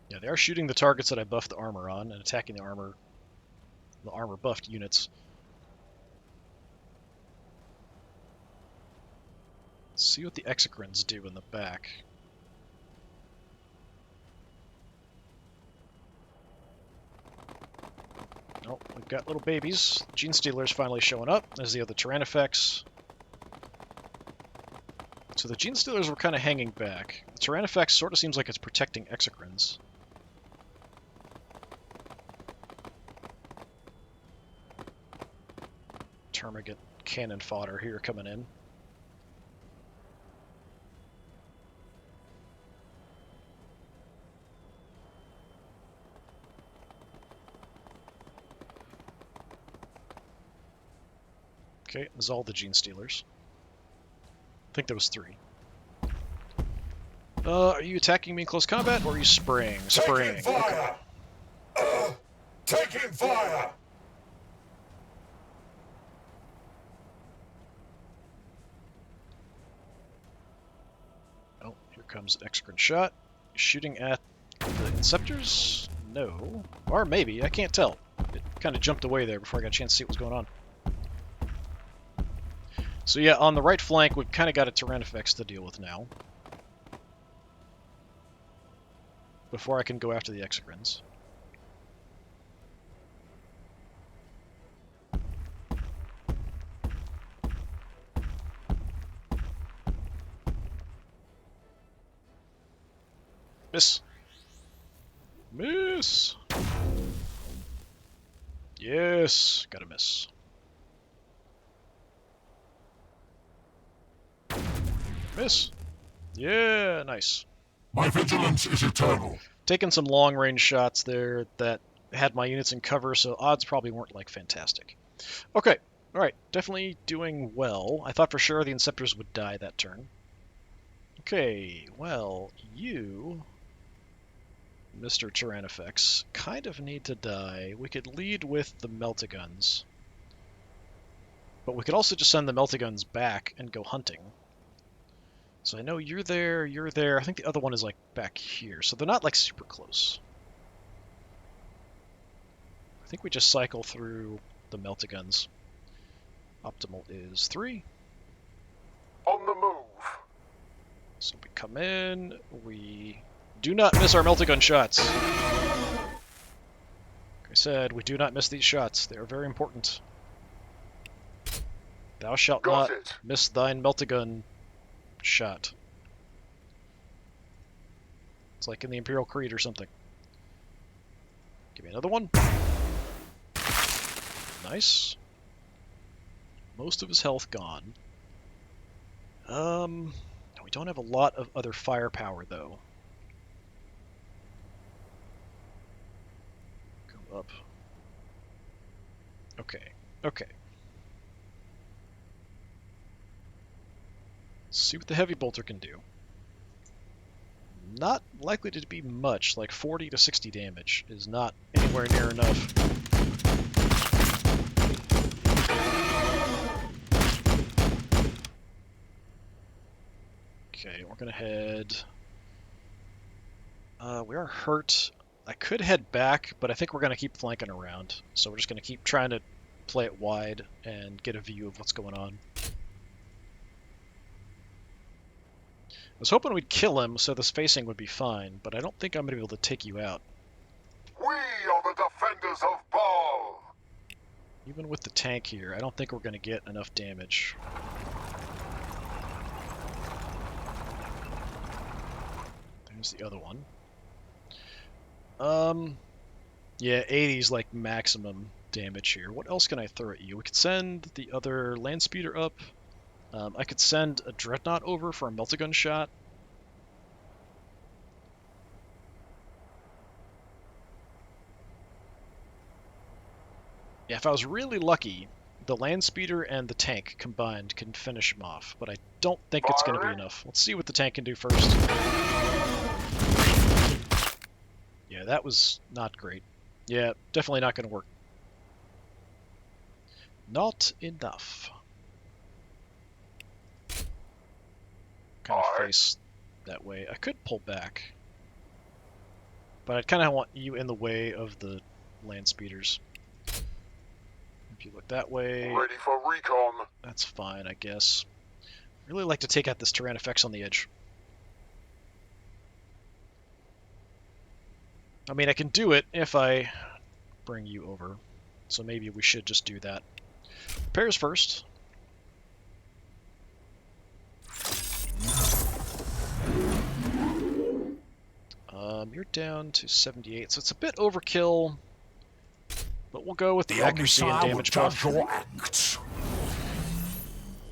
Yeah, they are shooting the targets that I buffed the armor on and attacking the armor buffed units. Let's see what the Exocrines do in the back. Oh, we've got little babies. Gene Stealer's finally showing up, as the other Tyrannifex. So the Gene Stealers were kind of hanging back. The Tyrannifex sort of seems like it's protecting Exocrines. Termagant cannon fodder here coming in. Okay, there's all the Gene Stealers. I think there was 3. Are you attacking me in close combat, or are you spraying? Spraying. Taking fire. Okay. Taking fire. Oh, here comes an Exocrine shot. Shooting at the Inceptors? No. Or maybe, I can't tell. It kind of jumped away there before I got a chance to see what was going on. So yeah, on the right flank, we've kind of got a Tyrannifex to deal with now. Before I can go after the Exocrines. Miss! Miss! Yes! Gotta miss. Miss! Yeah, nice. My vigilance is eternal. Taking some long-range shots there that had my units in cover, so odds probably weren't, like, fantastic. Okay, alright, definitely doing well. I thought for sure the Inceptors would die that turn. Okay, well, you, Mr. Tyrannifex, kind of need to die. We could lead with the Meltaguns. But we could also just send the Meltaguns back and go hunting. So I know you're there, you're there. I think the other one is like back here. So they're not like super close. I think we just cycle through the Meltaguns. Optimal is 3. On the move. So we come in, we do not miss our Meltagun shots. Like I said, we do not miss these shots. They are very important. Thou shalt Got not it. miss thine Meltagun shot. It's like in the Imperial Creed or something. Give me another one. Nice. Most of his health gone. We don't have a lot of other firepower, though. Go up. Okay, okay. Let's see what the heavy bolter can do. Not likely to be much, like 40 to 60 damage is not anywhere near enough. Okay, we're gonna head... we are hurt. I could head back, but I think we're gonna keep flanking around. So we're just gonna keep trying to play it wide and get a view of what's going on. I was hoping we'd kill him so this facing would be fine, but I don't think I'm going to be able to take you out. We are the defenders of Baal. Even with the tank here, I don't think we're going to get enough damage. There's the other one. Yeah, 80's like maximum damage here. What else can I throw at you? We could send the other land speeder up. I could send a dreadnought over for a meltagun shot. Yeah, if I was really lucky, the land speeder and the tank combined can finish him off, but I don't think it's going to be enough. Let's see what the tank can do first. Yeah, that was not great. Yeah, definitely not going to work. Not enough. Kind of face that way. I could pull back, but I'd kind of want you in the way of the land speeders. If you look that way, Ready for recon. that's fine, I guess. I really like to take out this Tyrannifex on the edge. I mean, I can do it if I bring you over, so maybe we should just do that. Repairs first. You're down to 78, so it's a bit overkill, but we'll go with the accuracy and damage buff. Like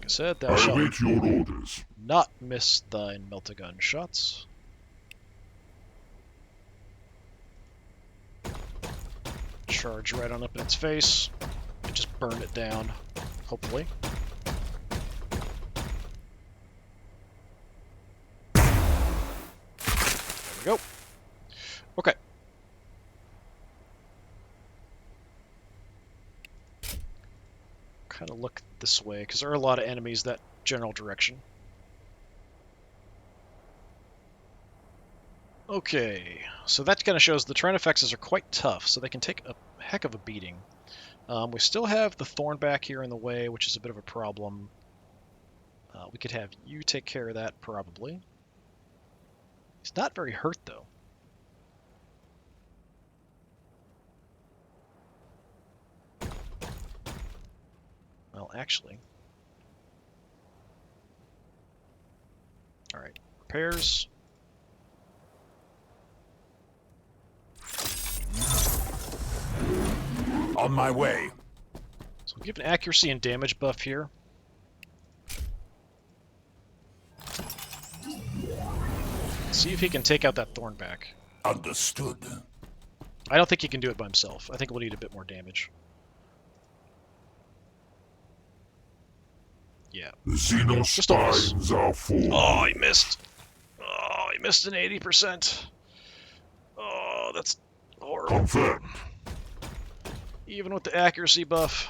I said, thou shalt await your orders. not miss thine meltagun shots. Charge right on up in its face and just burn it down, hopefully. There we go. Okay. Kind of look this way, because there are a lot of enemies that general direction. Okay, so that kind of shows the Tyrannifexes are quite tough, so they can take a heck of a beating. We still have the Thornback here in the way, which is a bit of a problem. We could have you take care of that, probably. He's not very hurt, though. Well, actually... Alright, repairs. On my way. So we'll give an accuracy and damage buff here. See if he can take out that Thornback. Understood. I don't think he can do it by himself. I think we'll need a bit more damage. Yeah. The Xenospines are full. Oh, he missed. Oh, he missed an 80%. Oh, that's horrible. Confirmed. Even with the accuracy buff,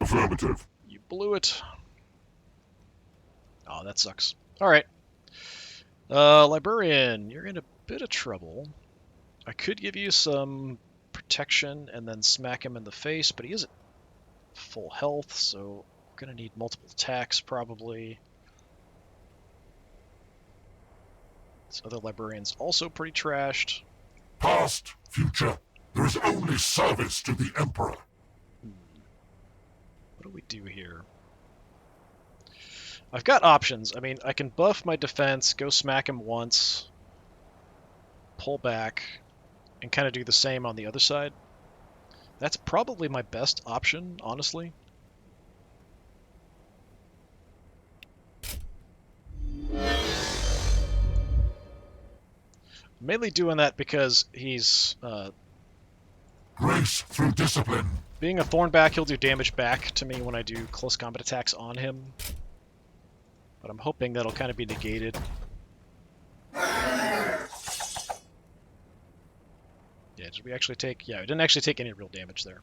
Affirmative. you blew it. Oh, that sucks. Alright. Librarian, you're in a bit of trouble. I could give you some protection and then smack him in the face, but he is at full health, so we're going to need multiple attacks, probably. This other librarian's also pretty trashed. Past, future, there is only service to the Emperor. What do we do here? I've got options. I mean, I can buff my defense, go smack him once, pull back, and kind of do the same on the other side. That's probably my best option, honestly. Mainly doing that because he's Grace through discipline. being a Thornback, he'll do damage back to me when I do close combat attacks on him. But I'm hoping that'll kind of be negated. Yeah, did we actually take... Yeah, we didn't actually take any real damage there.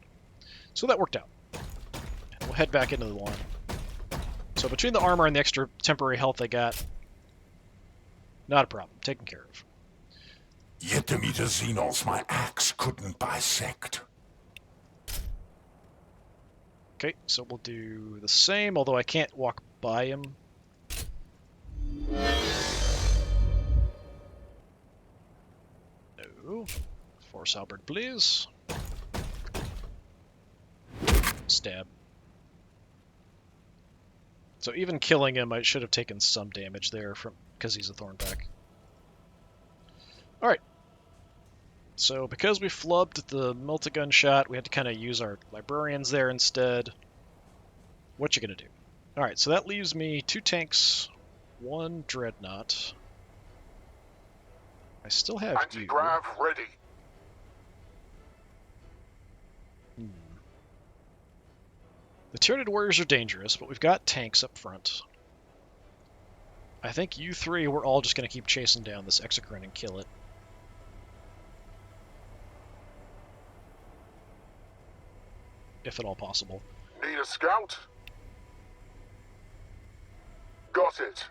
So that worked out. And we'll head back into the line. So between the armor and the extra temporary health I got, not a problem. Taken care of. Yet the meter Xenos my axe couldn't bisect. Okay, so we'll do the same, although I can't walk by him. No. Force halberd, please. Stab. So even killing him, I should have taken some damage there from because he's a Thornback. Alright. So because we flubbed the multi-gun shot, we had to kind of use our librarians there instead. What you gonna do? Alright, so that leaves me 2 tanks, 1 dreadnought. I still have you. Anti-grav ready. The Tyranid warriors are dangerous, but we've got tanks up front. I think you 3, we're all just going to keep chasing down this Exocrine and kill it. If at all possible. Need a scout? Got it.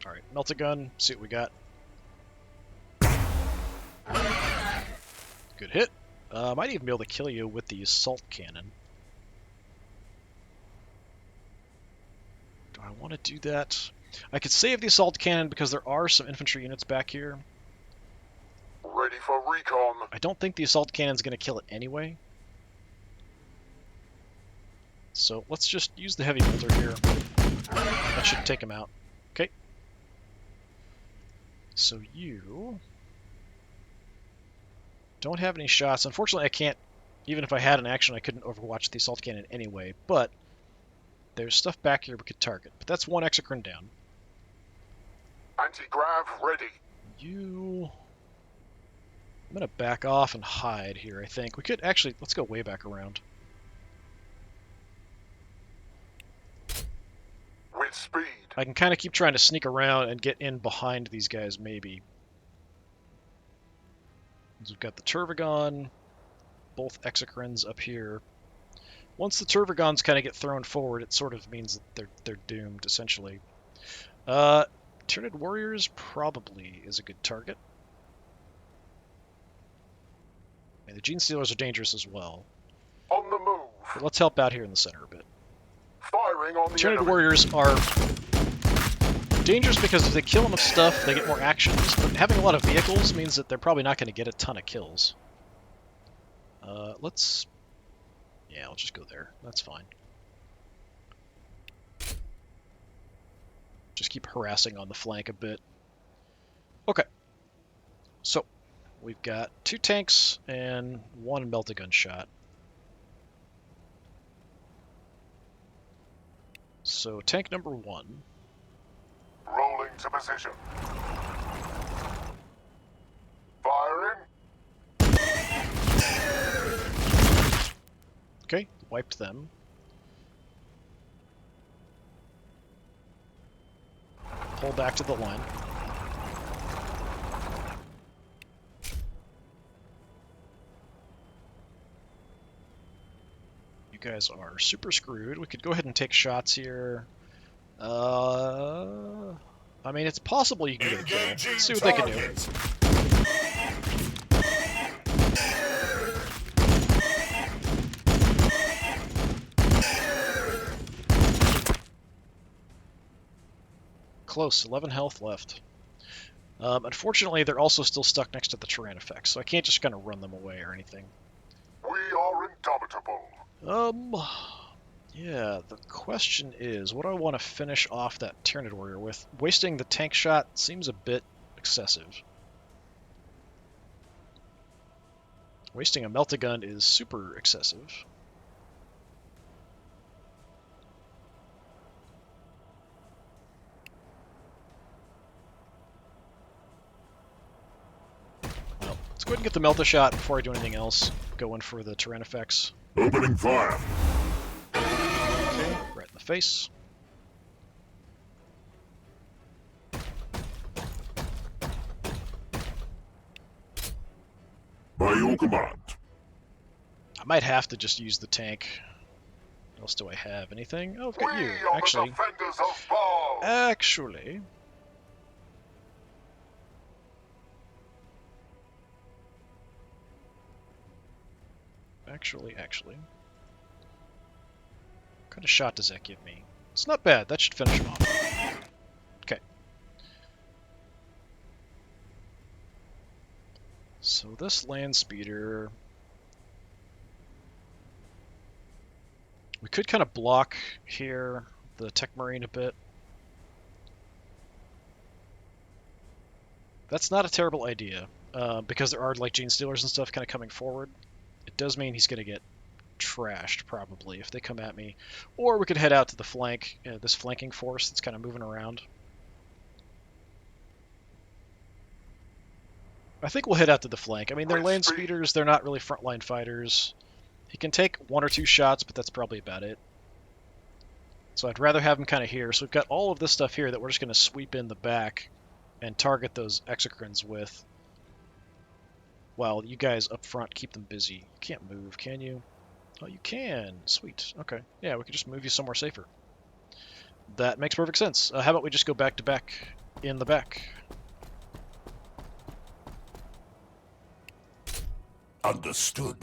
Alright, melt a gun, see what we got. Good hit. Might even be able to kill you with the assault cannon. Do I want to do that? I could save the assault cannon because there are some infantry units back here. Ready for recon. I don't think the assault cannon's going to kill it anyway. So let's just use the heavy bolter here. That should take him out. Okay. So you don't have any shots. Unfortunately, I can't, even if I had an action, I couldn't overwatch the assault cannon anyway, but there's stuff back here we could target. But that's 1 Exocrine down. Anti-grav ready. You... I'm going to back off and hide here, I think. We could actually... Let's go way back around. With speed. I can kind of keep trying to sneak around and get in behind these guys, maybe. We've got the Turvagon, both Exocrines up here. Once the Turvagons kind of get thrown forward, it sort of means that they're doomed, essentially. Tyranid Warriors probably is a good target. And the Gene Stealers are dangerous as well. On the move. But let's help out here in the center a bit. Firing on the Tyranid enemy. Warriors are dangerous because if they kill enough stuff, they get more actions. But having a lot of vehicles means that they're probably not going to get a ton of kills. Let's... Yeah, I'll just go there. That's fine. Just keep harassing on the flank a bit. Okay. So, we've got 2 tanks and 1 melt-a-gun shot. So, tank number 1. Rolling to position. Firing. Okay, wiped them. Pull back to the line. You guys are super screwed. We could go ahead and take shots here. I mean, it's possible you can get a kill. Let's see what they can do. Close, 11 health left. Unfortunately, they're also still stuck next to the Tyran effects, so I can't just kind of run them away or anything. We are indomitable. Yeah, the question is, what do I want to finish off that Tyranid Warrior with? Wasting the tank shot seems a bit excessive. Wasting a melt-a-gun is super excessive. Well, let's go ahead and get the melt-a-shot before I do anything else. Going for the Tyrannifex. Opening fire. Okay, right in the face. By your command. I might have to just use the tank. What else do I have? Anything? Oh, I've got you. We are Actually, the defenders of Baal. actually, what kind of shot does that give me? It's not bad. That should finish him off. Okay. So this land speeder, we could kind of block here the Tech Marine a bit. That's not a terrible idea, because there are like Gene Stealers and stuff kind of coming forward. It does mean he's going to get trashed probably if they come at me, or we could head out to the flank, this flanking force that's kind of moving around. I think we'll head out to the flank. I mean, they're land speeders, they're not really frontline fighters. He can take 1 or 2 shots, but that's probably about it. So I'd rather have him kind of here. So we've got all of this stuff here that we're just going to sweep in the back and target those exocrines with, while you guys up front keep them busy. You can't move, can you? Oh, you can. Sweet. Okay. Yeah, we could just move you somewhere safer. That makes perfect sense. How about we just go back to back in the back? Understood.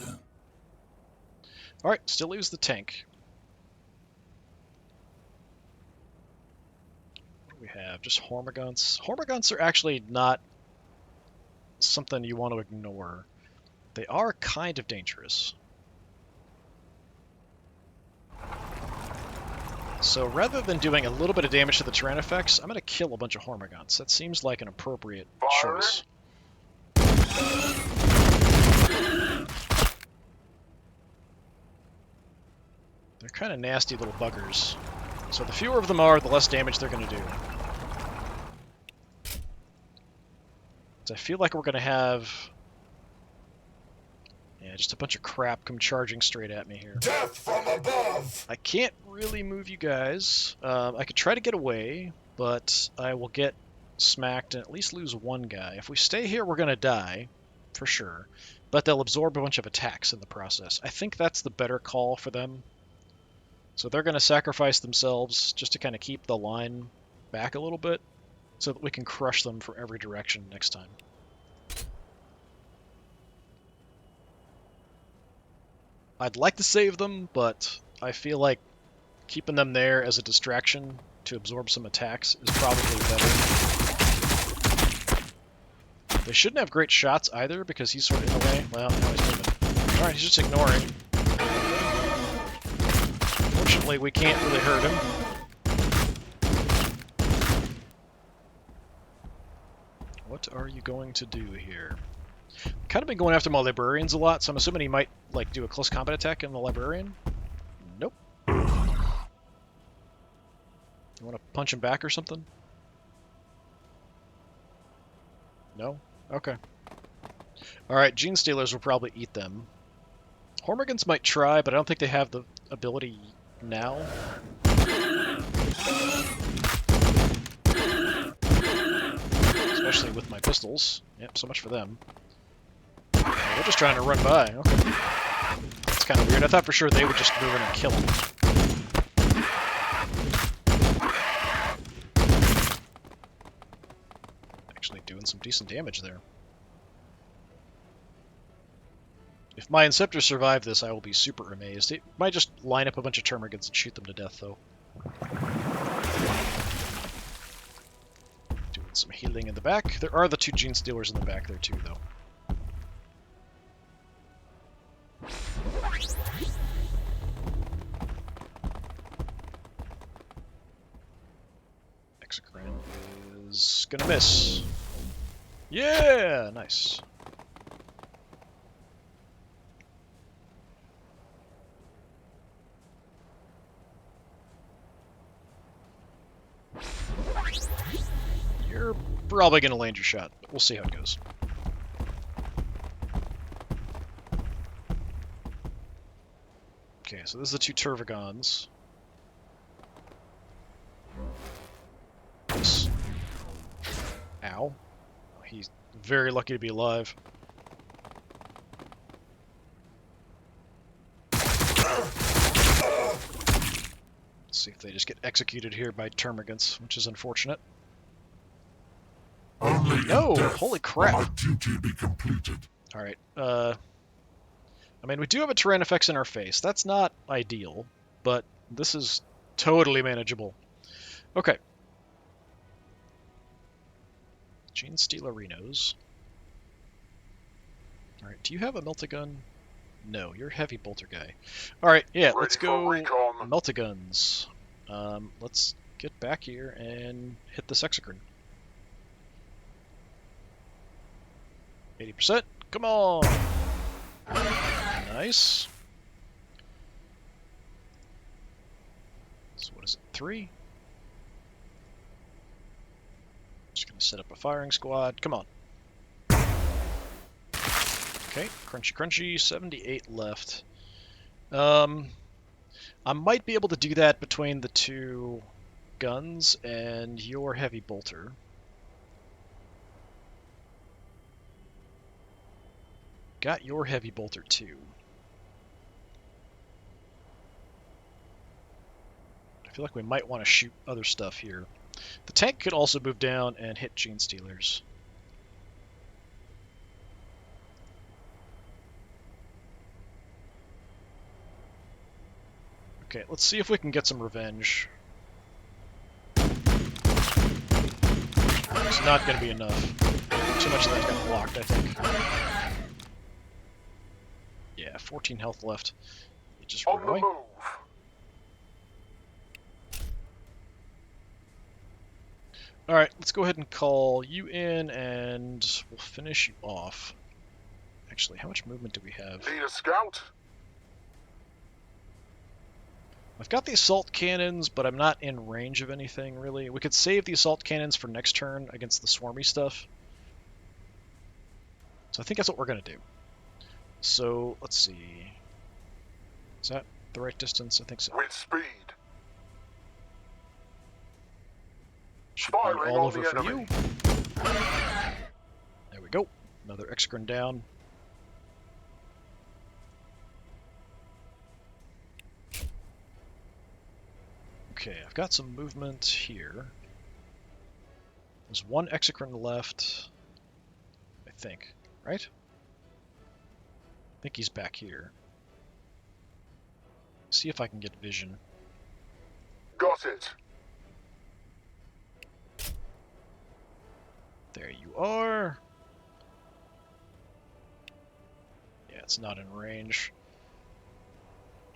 Alright, still leaves the tank. What do we have? Just Hormagaunts. Hormagaunts are actually not something you want to ignore. They are kind of dangerous. So rather than doing a little bit of damage to the Tyrannifex, I'm going to kill a bunch of Hormagaunts. That seems like an appropriate choice. They're kind of nasty little buggers. So the fewer of them are, the less damage they're going to do. So I feel like we're going to have... yeah, just a bunch of crap come charging straight at me here. Death from above! I can't really move you guys. I could try to get away, but I will get smacked and at least lose one guy. If we stay here, we're going to die, for sure. But they'll absorb a bunch of attacks in the process. I think that's the better call for them. So they're going to sacrifice themselves just to kind of keep the line back a little bit, so that we can crush them from every direction next time. I'd like to save them, but I feel like keeping them there as a distraction to absorb some attacks is probably better. They shouldn't have great shots either, because he's sort of in the way. Well, now he's moving. Alright, he's just ignoring. Fortunately, we can't really hurt him. What are you going to do here? Kind of been going after my librarians a lot, so I'm assuming he might like do a close combat attack in the librarian. Nope. You want to punch him back or something? No? Okay. Alright, Gene Stealers will probably eat them. Hormagans might try, but I don't think they have the ability now. Especially with my pistols. Yep, so much for them. Oh, they're just trying to run by. Okay. That's kind of weird. I thought for sure they would just move in and kill him. Actually doing some decent damage there. If my Inceptors survive this, I will be super amazed. It might just line up a bunch of Termagants and shoot them to death, though. Doing some healing in the back. There are the 2 Gene Stealers in the back there, too, though. Exocrine is gonna miss. Yeah! Nice. You're probably going to land your shot, but we'll see how it goes. Okay, so this is the 2 Turvagons. Ow. He's very lucky to be alive. Let's see if they just get executed here by termagants, which is unfortunate. Only No! in death Holy will crap! my duty be completed. Alright, I mean, we do have a Tyrannifex in our face. That's not ideal, but this is totally manageable. Okay. Gene Stealerinos. Alright, do you have a Meltagun? No, you're a heavy bolter guy. Alright, yeah, let's go Meltaguns. Let's get back here and hit this Exocrine. 80%. Come on! Nice. So what is it, 3? Just gonna set up a firing squad. Come on. Okay, crunchy crunchy, 78 left. I might be able to do that between the 2 guns and your heavy bolter. Got your heavy bolter too. I feel like we might want to shoot other stuff here. The tank could also move down and hit Gene Stealers. Okay, let's see if we can get some revenge. It's not going to be enough. Too much of that got blocked, I think. Yeah, 14 health left. It just ran away. Alright, let's go ahead and call you in, and we'll finish you off. Actually, how much movement do we have? Need a scout? I've got the assault cannons, but I'm not in range of anything, really. We could save the assault cannons for next turn against the swarmy stuff. So I think that's what we're going to do. So, let's see. Is that the right distance? I think so. With speed. Should be all over for you. There we go. Another Exocrine down. Okay, I've got some movement here. There's 1 Exocrine left, I think, right? I think he's back here. See if I can get vision. Got it. There you are. Yeah, it's not in range.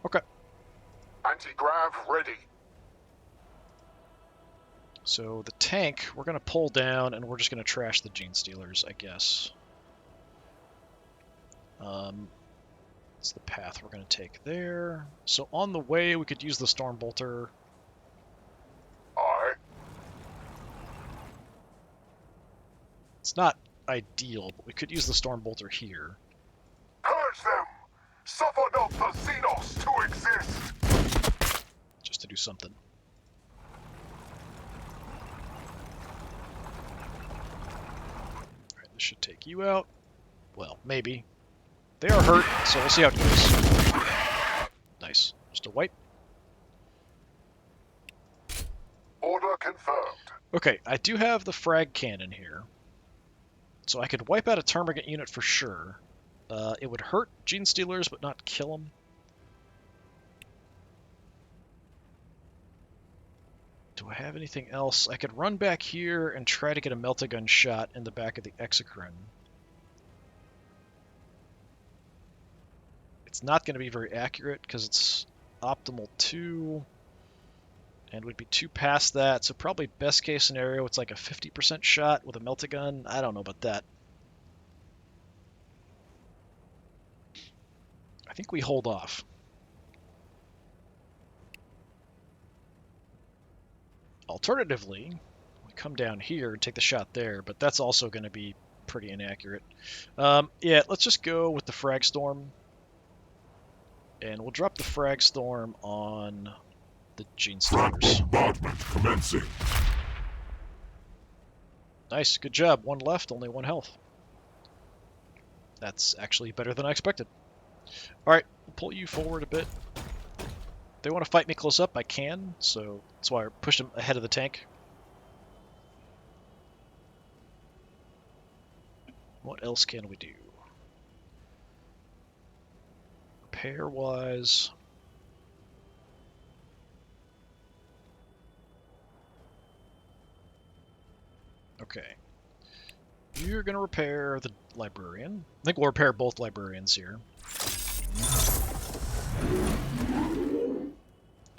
Okay. Anti-grav ready. So the tank, we're going to pull down, and we're just going to trash the Gene Stealers, I guess. That's the path we're going to take there. So on the way, we could use the Storm Bolter. Aye. It's not ideal, but we could use the Storm Bolter here. Purge them! Suffer not the Xenos to exist! Just to do something. Alright, this should take you out. Well, maybe. They are hurt, so we'll see how it goes. Nice. Just a wipe. Order confirmed. Okay, I do have the frag cannon here. So I could wipe out a Termagant unit for sure. It would hurt Gene Stealers, but not kill them. Do I have anything else? I could run back here and try to get a Meltagun shot in the back of the Exocrine. It's not going to be very accurate because it's optimal 2, and we'd be 2 past that, so probably best case scenario it's like a 50% shot with a Meltagun. I don't know about that. I think we hold off. Alternatively, we come down here and take the shot there, but that's also going to be pretty inaccurate. Yeah, let's just go with the Frag Storm. And we'll drop the Frag Storm on the Gene Frag Stealers. bombardment commencing. Nice, good job. One left, only 1 health. That's actually better than I expected. Alright, we'll pull you forward a bit. If they want to fight me close up, I can, so that's why I pushed them ahead of the tank. What else can we do? Repair-wise... Okay. You're going to repair the Librarian. I think we'll repair both Librarians here.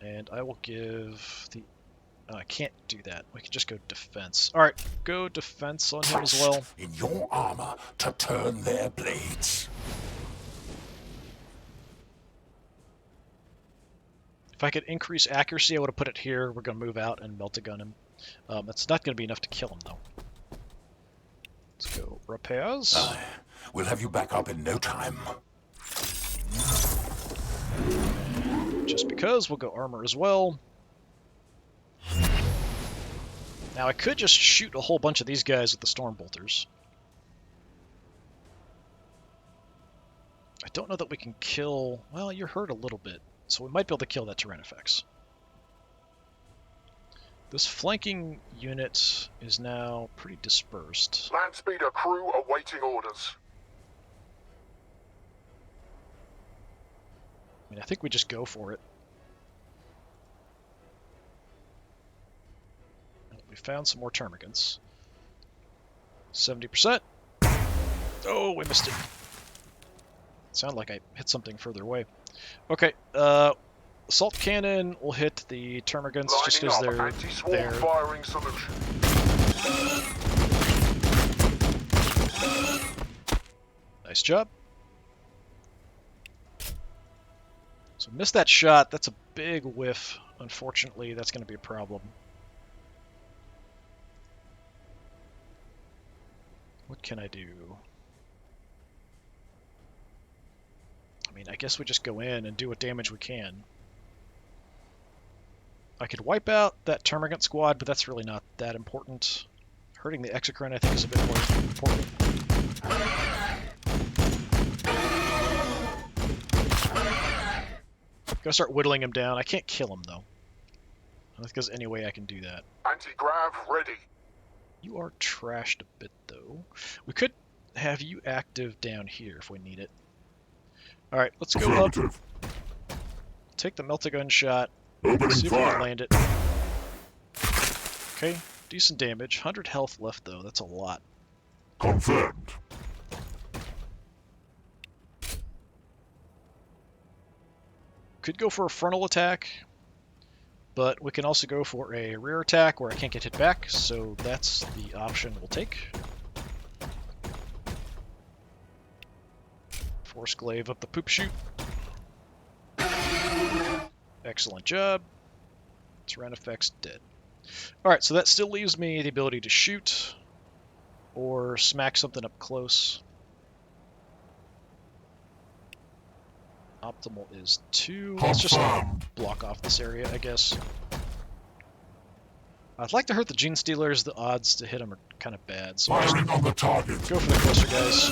And I will give the... Oh, I can't do that. We can just go defense. Alright, go defense on him as well. In your armor to turn their blades. If I could increase accuracy, I would have put it here. We're going to move out and melt-a-gun him. That's not going to be enough to kill him, though. Let's go repairs. We'll have you back up in no time. And just because, we'll go armor as well. Now, I could just shoot a whole bunch of these guys with the Storm Bolters. I don't know that we can kill... Well, you're hurt a little bit, so we might be able to kill that Tyrannifex. This flanking unit is now pretty dispersed. Landspeeder crew awaiting orders. I mean, I think we just go for it. We found some more termagants. 70%. Oh, we missed it. Sounded like I hit something further away. Okay, assault cannon will hit the termagants just because they're there. Firing solution. Nice job. So missed that shot. That's a big whiff. Unfortunately, that's going to be a problem. What can I do? I mean, I guess we just go in and do what damage we can. I could wipe out that Termagant squad, but that's really not that important. Hurting the Exocrine, I think, is a bit more important. Gotta start whittling him down. I can't kill him, though. I don't think there's any way I can do that. Anti-grav ready. You are trashed a bit, though. We could have you active down here if we need it. Alright, let's go up. Take the melt-a-gun shot. See if we can land it. Okay, decent damage. 100 health left, though. That's a lot. Confirmed. Could go for a frontal attack, but we can also go for a rear attack where I can't get hit back, so that's the option we'll take. Force glaive up the poop chute. Excellent job. Tyrannifex dead. Alright, so that still leaves me the ability to shoot or smack something up close. Optimal is 2. Let's just block off this area, I guess. I'd like to hurt the Gene Stealers. The odds to hit them are kind of bad, so Firing on the target. Go for the closer guys.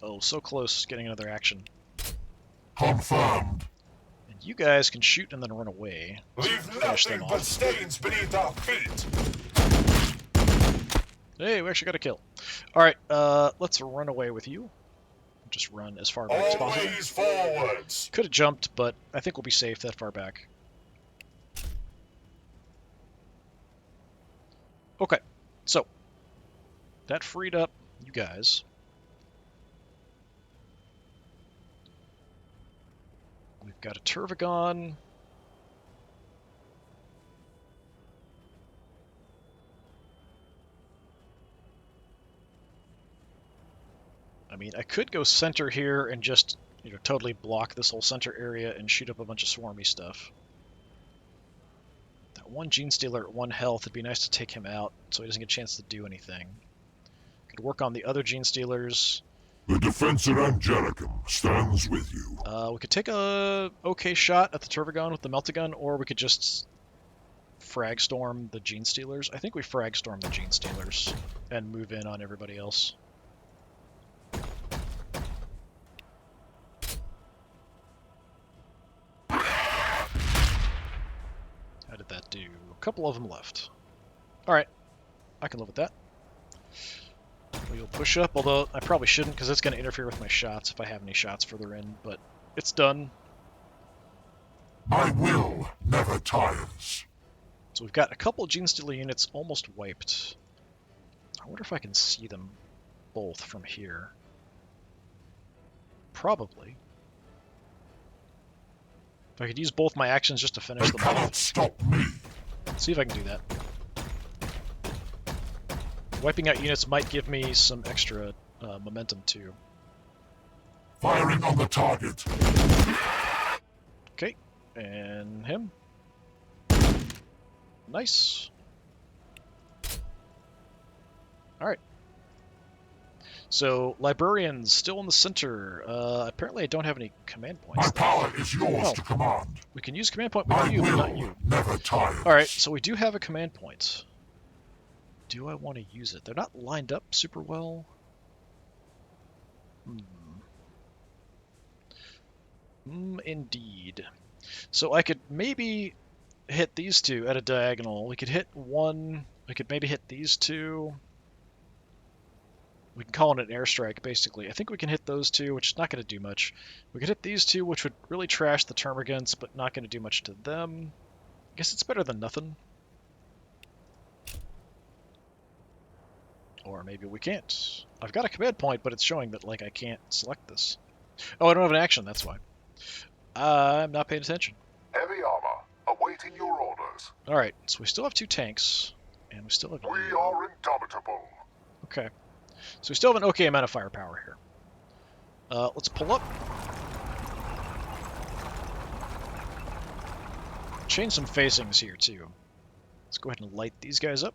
Oh, so close, getting another action. Confirmed. And you guys can shoot and then run away. Leave Finish them nothing but off. stains beneath our feet. Hey, we actually got a kill. Alright, let's run away with you. Just run as far back as possible. Always forwards. Could have jumped, but I think we'll be safe that far back. Okay, so that freed up you guys. We've got a Turvagon. I mean, I could go center here and just, totally block this whole center area and shoot up a bunch of swarmy stuff. Got one Gene Stealer at 1 health. It'd be nice to take him out so he doesn't get a chance to do anything. Could work on the other Gene Stealers. The Defensor Angelicum stands with you. We could take a okay shot at the Turvagon with the Meltagun, or we could just frag storm the Gene Stealers. I think we frag storm the Gene Stealers and move in on everybody else. How did that do? A couple of them left. Alright, I can live with that. We'll push up, although I probably shouldn't because it's going to interfere with my shots if I have any shots further in, but it's done. My will never tires. So we've got a couple Gene Stealer units almost wiped. I wonder if I can see them both from here. Probably. If I could use both my actions just to finish They them cannot off. stop me. See if I can do that. Wiping out units might give me some extra momentum too. Firing on the target. Okay, and him. Nice. Alright. So, Librarians still in the center. Apparently I don't have any command points. My power is yours to command. We can use command point with My you, but will not you. never tires. Alright, so we do have a command point. Do I want to use it? They're not lined up super well. Indeed. So I could maybe hit these two at a diagonal. We could hit one. We could maybe hit these two. We can call it an airstrike, basically. I think we can hit those two, which is not going to do much. We could hit these two, which would really trash the Termagants, but not going to do much to them. I guess it's better than nothing. Or maybe we can't. I've got a command point, but it's showing that like I can't select this. Oh, I don't have an action, that's why. I'm not paying attention. Heavy armor, awaiting your orders. Alright, so we still have 2 tanks, and we still have... We are indomitable. Okay. So we still have an okay amount of firepower here. Let's pull up. Change some facings here, too. Let's go ahead and light these guys up.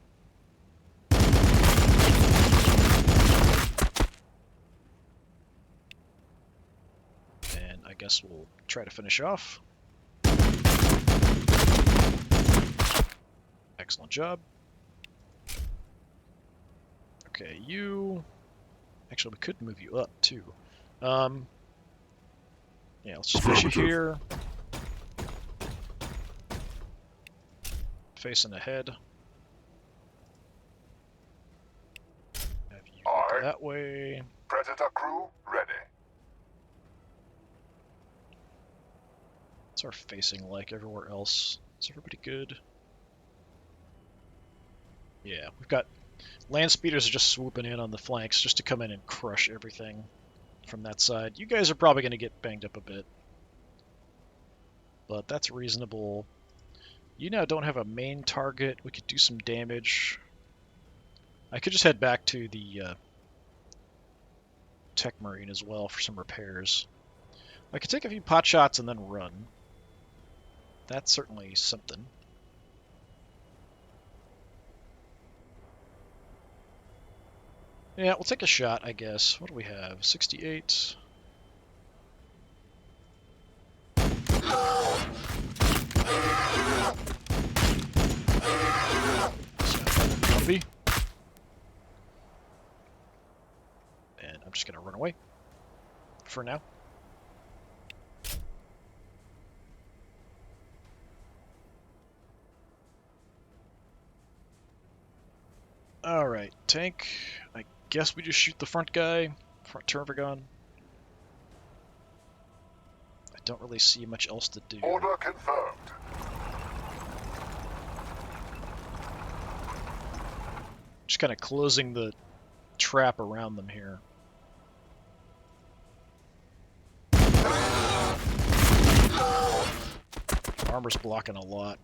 And I guess we'll try to finish off. Excellent job. Okay, you... Actually, we could move you up, too. Yeah, let's just push you here. Facing ahead. Have you go that way. Predator crew, ready. What's our facing like everywhere else? Is everybody good? Yeah, we've got... Land speeders are just swooping in on the flanks just to come in and crush everything from that side. You guys are probably going to get banged up a bit. But that's reasonable. You now don't have a main target. We could do some damage. I could just head back to the Tech Marine as well for some repairs. I could take a few pot shots and then run. That's certainly something. Yeah, we'll take a shot, I guess. What do we have? 68. Copy. And I'm just going to run away for now. Alright, tank. I guess we just shoot the front guy, front Tervagon. I don't really see much else to do. Order confirmed. Just kind of closing the trap around them here. Armor's blocking a lot.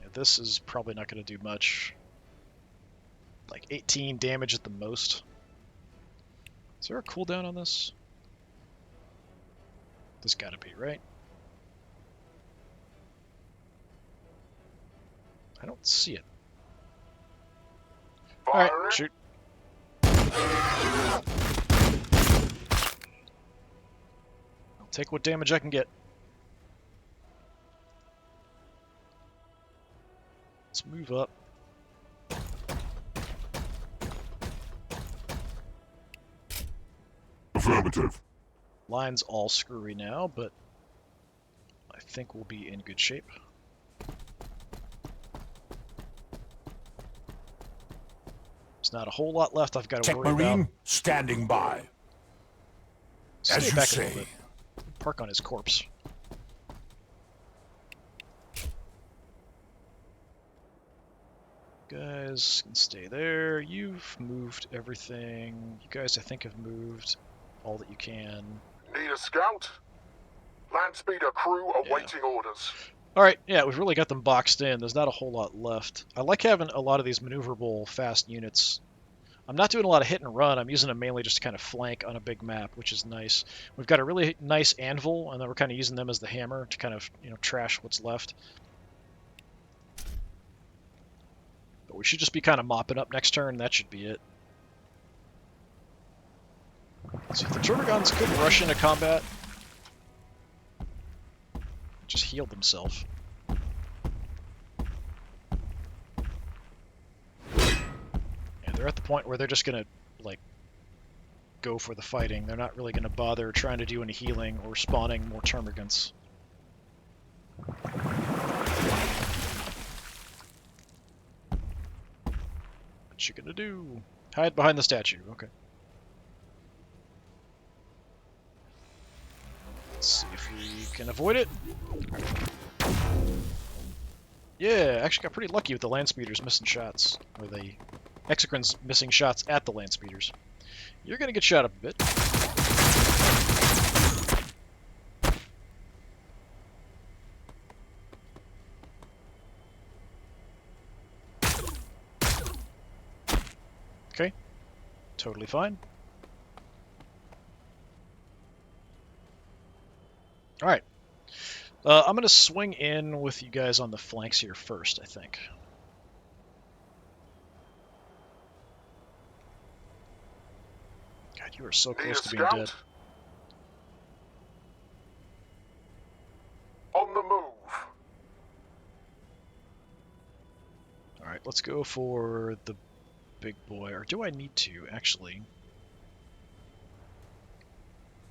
Yeah, this is probably not going to do much. Like 18 damage at the most. Is there a cooldown on this? There's gotta be, right? I don't see it. Alright, Firing. shoot. I'll take what damage I can get. Let's move up. Affirmative. Line's all screwy now, but I think we'll be in good shape. There's not a whole lot left I've got to Tech worry Marine, about. standing by. Stay As you back a say. little bit. Park on his corpse. Guys can stay there. You've moved everything. You guys, I think, have moved all that you can. Need a scout? Land speeder crew awaiting orders. Alright, yeah, we've really got them boxed in. There's not a whole lot left. I like having a lot of these maneuverable fast units. I'm not doing a lot of hit and run. I'm using them mainly just to kind of flank on a big map, which is nice. We've got a really nice anvil, and then we're kind of using them as the hammer to kind of, trash what's left. But we should just be kind of mopping up next turn. That should be it. So if the Termagants could rush into combat, just healed themselves. Yeah, they're at the point where they're just gonna go for the fighting. They're not really gonna bother trying to do any healing or spawning more Termagants. What you gonna do? Hide behind the statue. Okay. Let's see if we can avoid it. Yeah, actually got pretty lucky with the land speeders missing shots. Or the Exocrines missing shots at the land speeders. You're gonna get shot up a bit. Okay. Totally fine. Alright. I'm going to swing in with you guys on the flanks here first, I think. God, you are so Need a close to being scout? dead. On the move. Alright, let's go for the big boy. Or do I need to, actually?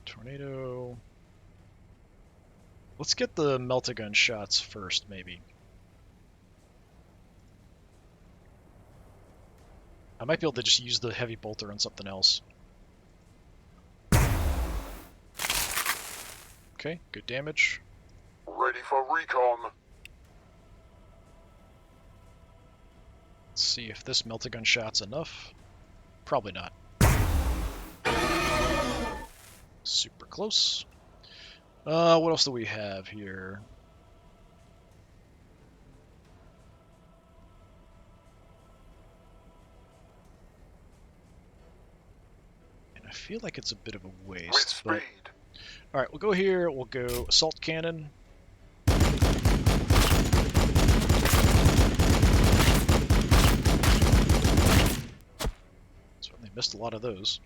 Tornado. Let's get the Meltagun shots first, maybe. I might be able to just use the heavy bolter on something else. Okay, good damage. Ready for recon. Let's see if this Meltagun shot's enough. Probably not. Super close. What else do we have here? And I feel like it's a bit of a With waste, but... speed. Alright, we'll go here, we'll go Assault Cannon. Certainly missed a lot of those.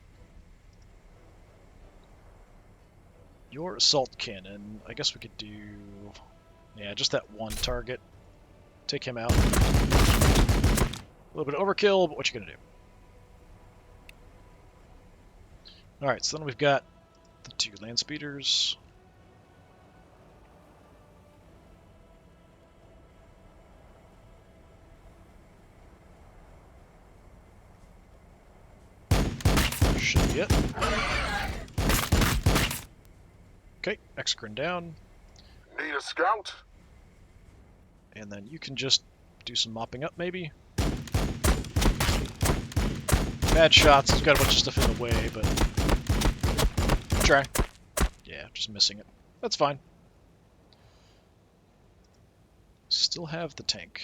Your Assault Cannon, I guess we could do... Yeah, just that one target. Take him out. A little bit of overkill, but what you gonna do? Alright, so then we've got the two land speeders. Should be it. Okay, Exocrine down. Need a scout? And then you can just do some mopping up, maybe. Bad shots, he's got a bunch of stuff in the way, but... Try. Yeah, just missing it. That's fine. Still have the tank.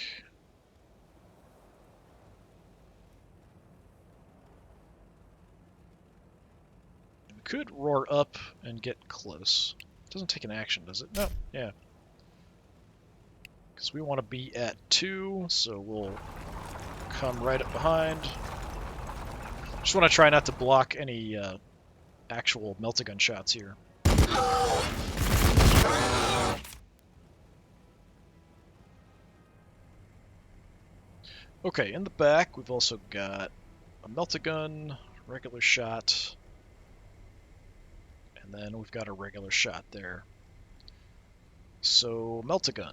We could roar up and get close. Doesn't take an action, does it? No, yeah. Because we want to be at 2, so we'll come right up behind. Just want to try not to block any actual meltagun shots here. Okay, in the back we've also got a meltagun, regular shot, and then we've got a regular shot there. So, meltagun.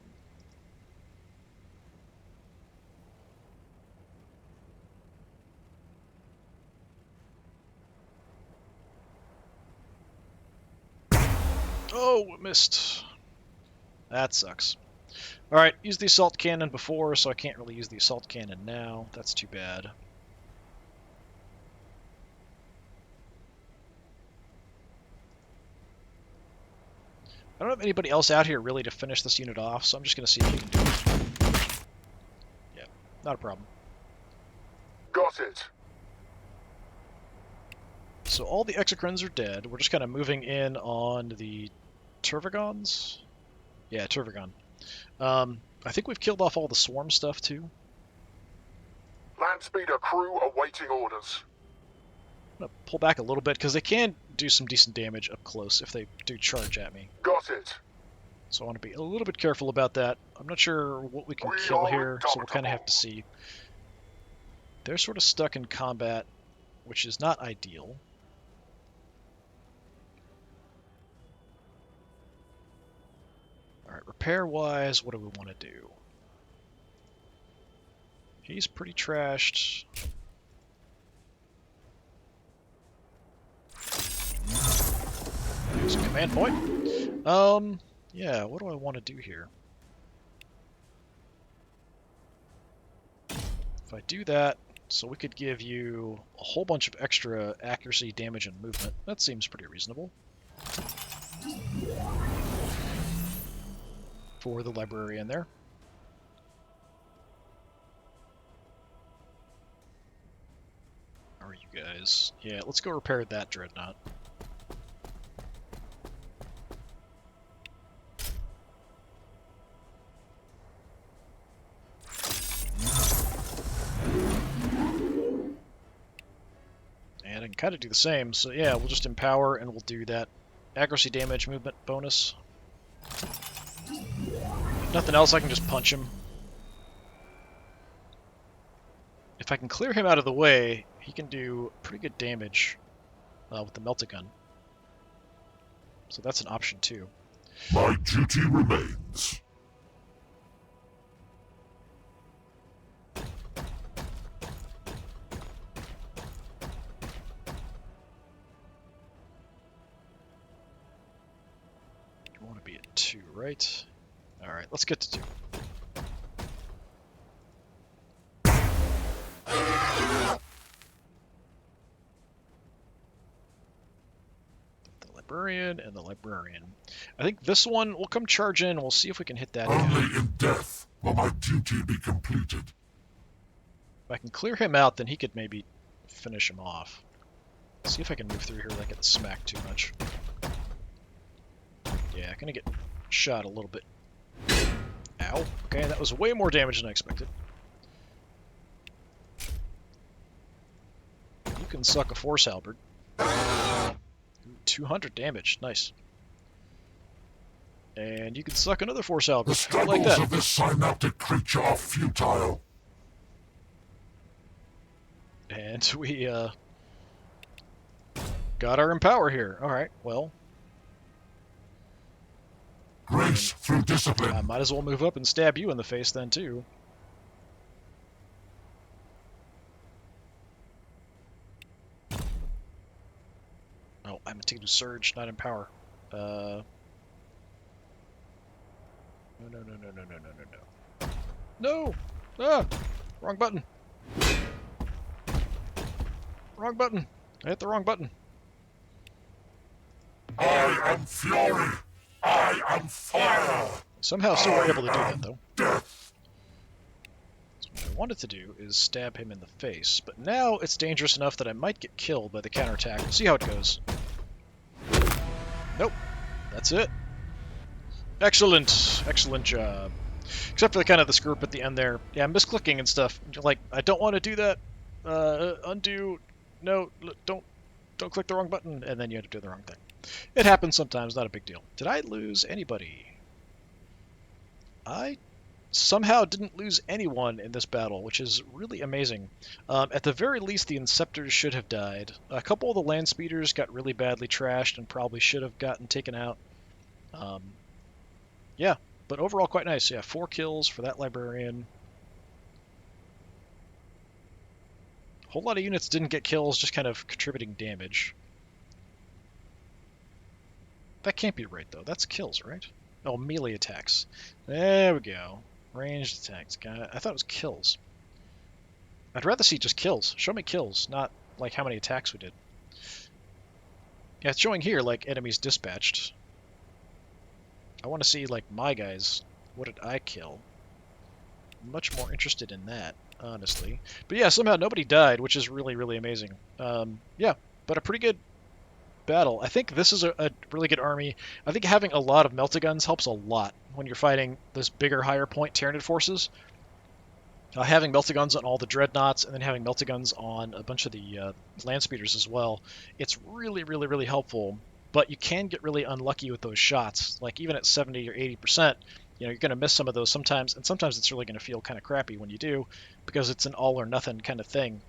Oh, missed. That sucks. Alright, used the assault cannon before, so I can't really use the assault cannon now. That's too bad. I don't have anybody else out here really to finish this unit off, so I'm just going to see if you can do it. Yeah, not a problem. Got it. So all the exocrines are dead. We're just kind of moving in on the Turvagons. Yeah, Turvagon. I think we've killed off all the swarm stuff too. Landspeeder crew awaiting orders. I'm going to pull back a little bit because they can do some decent damage up close if they do charge at me. Got it. So I want to be a little bit careful about that. I'm not sure what we can kill here, so we'll kind of have to see. They're sort of stuck in combat, which is not ideal. Alright, repair-wise, what do we want to do? He's pretty trashed. There's a command point. Yeah, what do I want to do here? If I do that, so we could give you a whole bunch of extra accuracy, damage, and movement. That seems pretty reasonable. For the librarian there. How are you guys? Yeah, let's go repair that dreadnought. And I can kind of do the same, so yeah, we'll just empower and we'll do that accuracy, damage, movement bonus. If nothing else, I can just punch him. If I can clear him out of the way, he can do pretty good damage with the meltagun. So that's an option too. My duty remains. You want to be at 2, right? Alright, let's get to 2. The librarian and the librarian. I think this one will come charge in. We'll see if we can hit that again. Only in death will my duty be completed. If I can clear him out, then he could maybe finish him off. See if I can move through here without getting smacked too much. Yeah, gonna get shot a little bit. Ow. Okay, that was way more damage than I expected. You can suck a force halberd. 200 damage. Nice. And you can suck another force halberd. The I like struggles that. of this synaptic creature are futile. And we got our empower here. Alright, well. Grace through discipline. I might as well move up and stab you in the face then, too. Oh, I'm taking a surge, not empower. No. No! Ah! Wrong button. Wrong button. I hit the wrong button. I am fury. I am fire. Somehow still were able to do that, though. Death. So what I wanted to do is stab him in the face, but now it's dangerous enough that I might get killed by the counterattack. We'll see how it goes. Nope. That's it. Excellent. Excellent job. Except for the kind of the screw up at the end there. Yeah, misclicking and stuff. Like, I don't want to do that. Undo. No, don't click the wrong button, and then you end up doing the wrong thing. It happens sometimes, not a big deal. Did I lose anybody? I somehow didn't lose anyone in this battle, which is really amazing. At the very least, the Inceptors should have died. A couple of the land speeders got really badly trashed and probably should have gotten taken out. Yeah, but overall quite nice. Yeah, 4 kills for that librarian. A whole lot of units didn't get kills, just kind of contributing damage. That can't be right, though. That's kills, right? Oh, melee attacks. There we go. Ranged attacks. I thought it was kills. I'd rather see just kills. Show me kills, not like how many attacks we did. Yeah, it's showing here like enemies dispatched. I want to see like my guys. What did I kill? I'm much more interested in that, honestly. But yeah, somehow nobody died, which is really, really amazing. Yeah, but a pretty good battle. I think this is a really good army. I think having a lot of meltaguns helps a lot when you're fighting this bigger, higher point Tyranid forces. Having meltaguns on all the dreadnoughts and then having meltaguns on a bunch of the land speeders as well, it's really, really, really helpful. But you can get really unlucky with those shots. Like even at 70 or 80%, you're going to miss some of those sometimes, and sometimes it's really going to feel kind of crappy when you do, because it's an all or nothing kind of thing.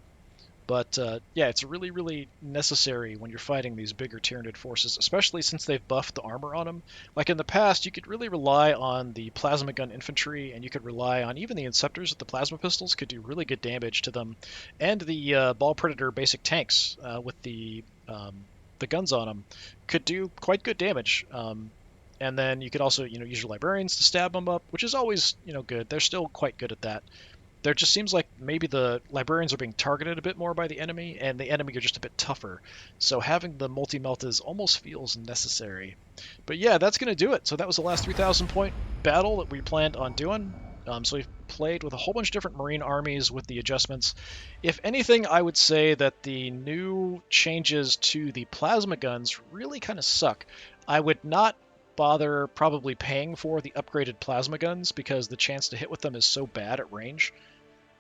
But yeah, it's really, really necessary when you're fighting these bigger Tyranid forces, especially since they've buffed the armor on them. Like in the past, you could really rely on the plasma gun infantry, and you could rely on even the Inceptors with the plasma pistols could do really good damage to them, and the Ball Predator basic tanks with the guns on them could do quite good damage. And then you could also use your librarians to stab them up, which is always good. They're still quite good at that. There just seems like maybe the librarians are being targeted a bit more by the enemy, and the enemy are just a bit tougher. So having the multi-meltas almost feels necessary. But yeah, that's going to do it. So that was the last 3,000 point battle that we planned on doing. So we've played with a whole bunch of different Marine armies with the adjustments. If anything, I would say that the new changes to the plasma guns really kind of suck. I would not bother probably paying for the upgraded plasma guns because the chance to hit with them is so bad at range.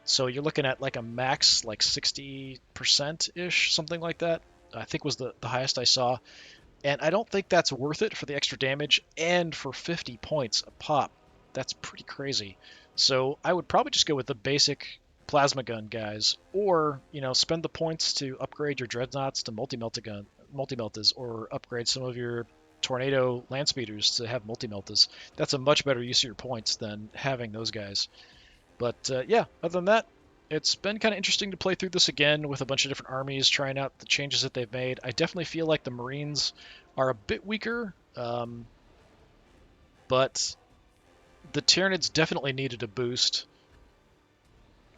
So you're looking at like a max like 60%-ish, something like that. I think was the highest I saw. And I don't think that's worth it for the extra damage and for 50 points a pop. That's pretty crazy. So I would probably just go with the basic plasma gun guys, or spend the points to upgrade your dreadnoughts to multi-meltas, or upgrade some of your tornado land speeders to have multi-meltas. That's a much better use of your points than having those guys. But yeah, other than that, it's been kind of interesting to play through this again with a bunch of different armies, trying out the changes that they've made. I definitely feel like the Marines are a bit weaker, but the Tyranids definitely needed a boost.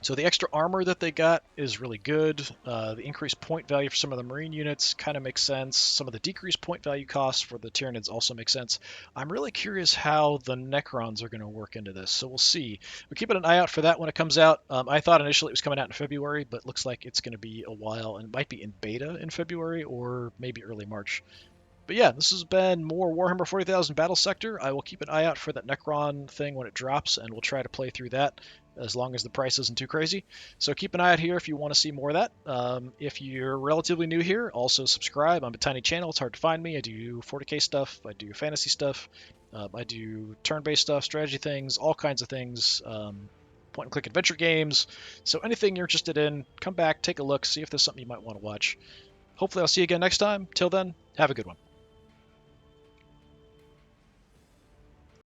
So the extra armor that they got is really good. The increased point value for some of the Marine units kind of makes sense. Some of the decreased point value costs for the Tyranids also make sense. I'm really curious how the Necrons are going to work into this, so we'll see. We're keeping an eye out for that when it comes out. I thought initially it was coming out in February, but looks like it's going to be a while, and it might be in beta in February or maybe early March. But yeah, this has been more Warhammer 40,000 Battlesector. I will keep an eye out for that Necron thing when it drops, and we'll try to play through that as long as the price isn't too crazy. So keep an eye out here if you want to see more of that. If you're relatively new here, also subscribe. I'm a tiny channel. It's hard to find me. I do 40k stuff. I do fantasy stuff. I do turn-based stuff, strategy things, all kinds of things. Point-and-click adventure games. So anything you're interested in, come back, take a look, see if there's something you might want to watch. Hopefully I'll see you again next time. Till then, have a good one.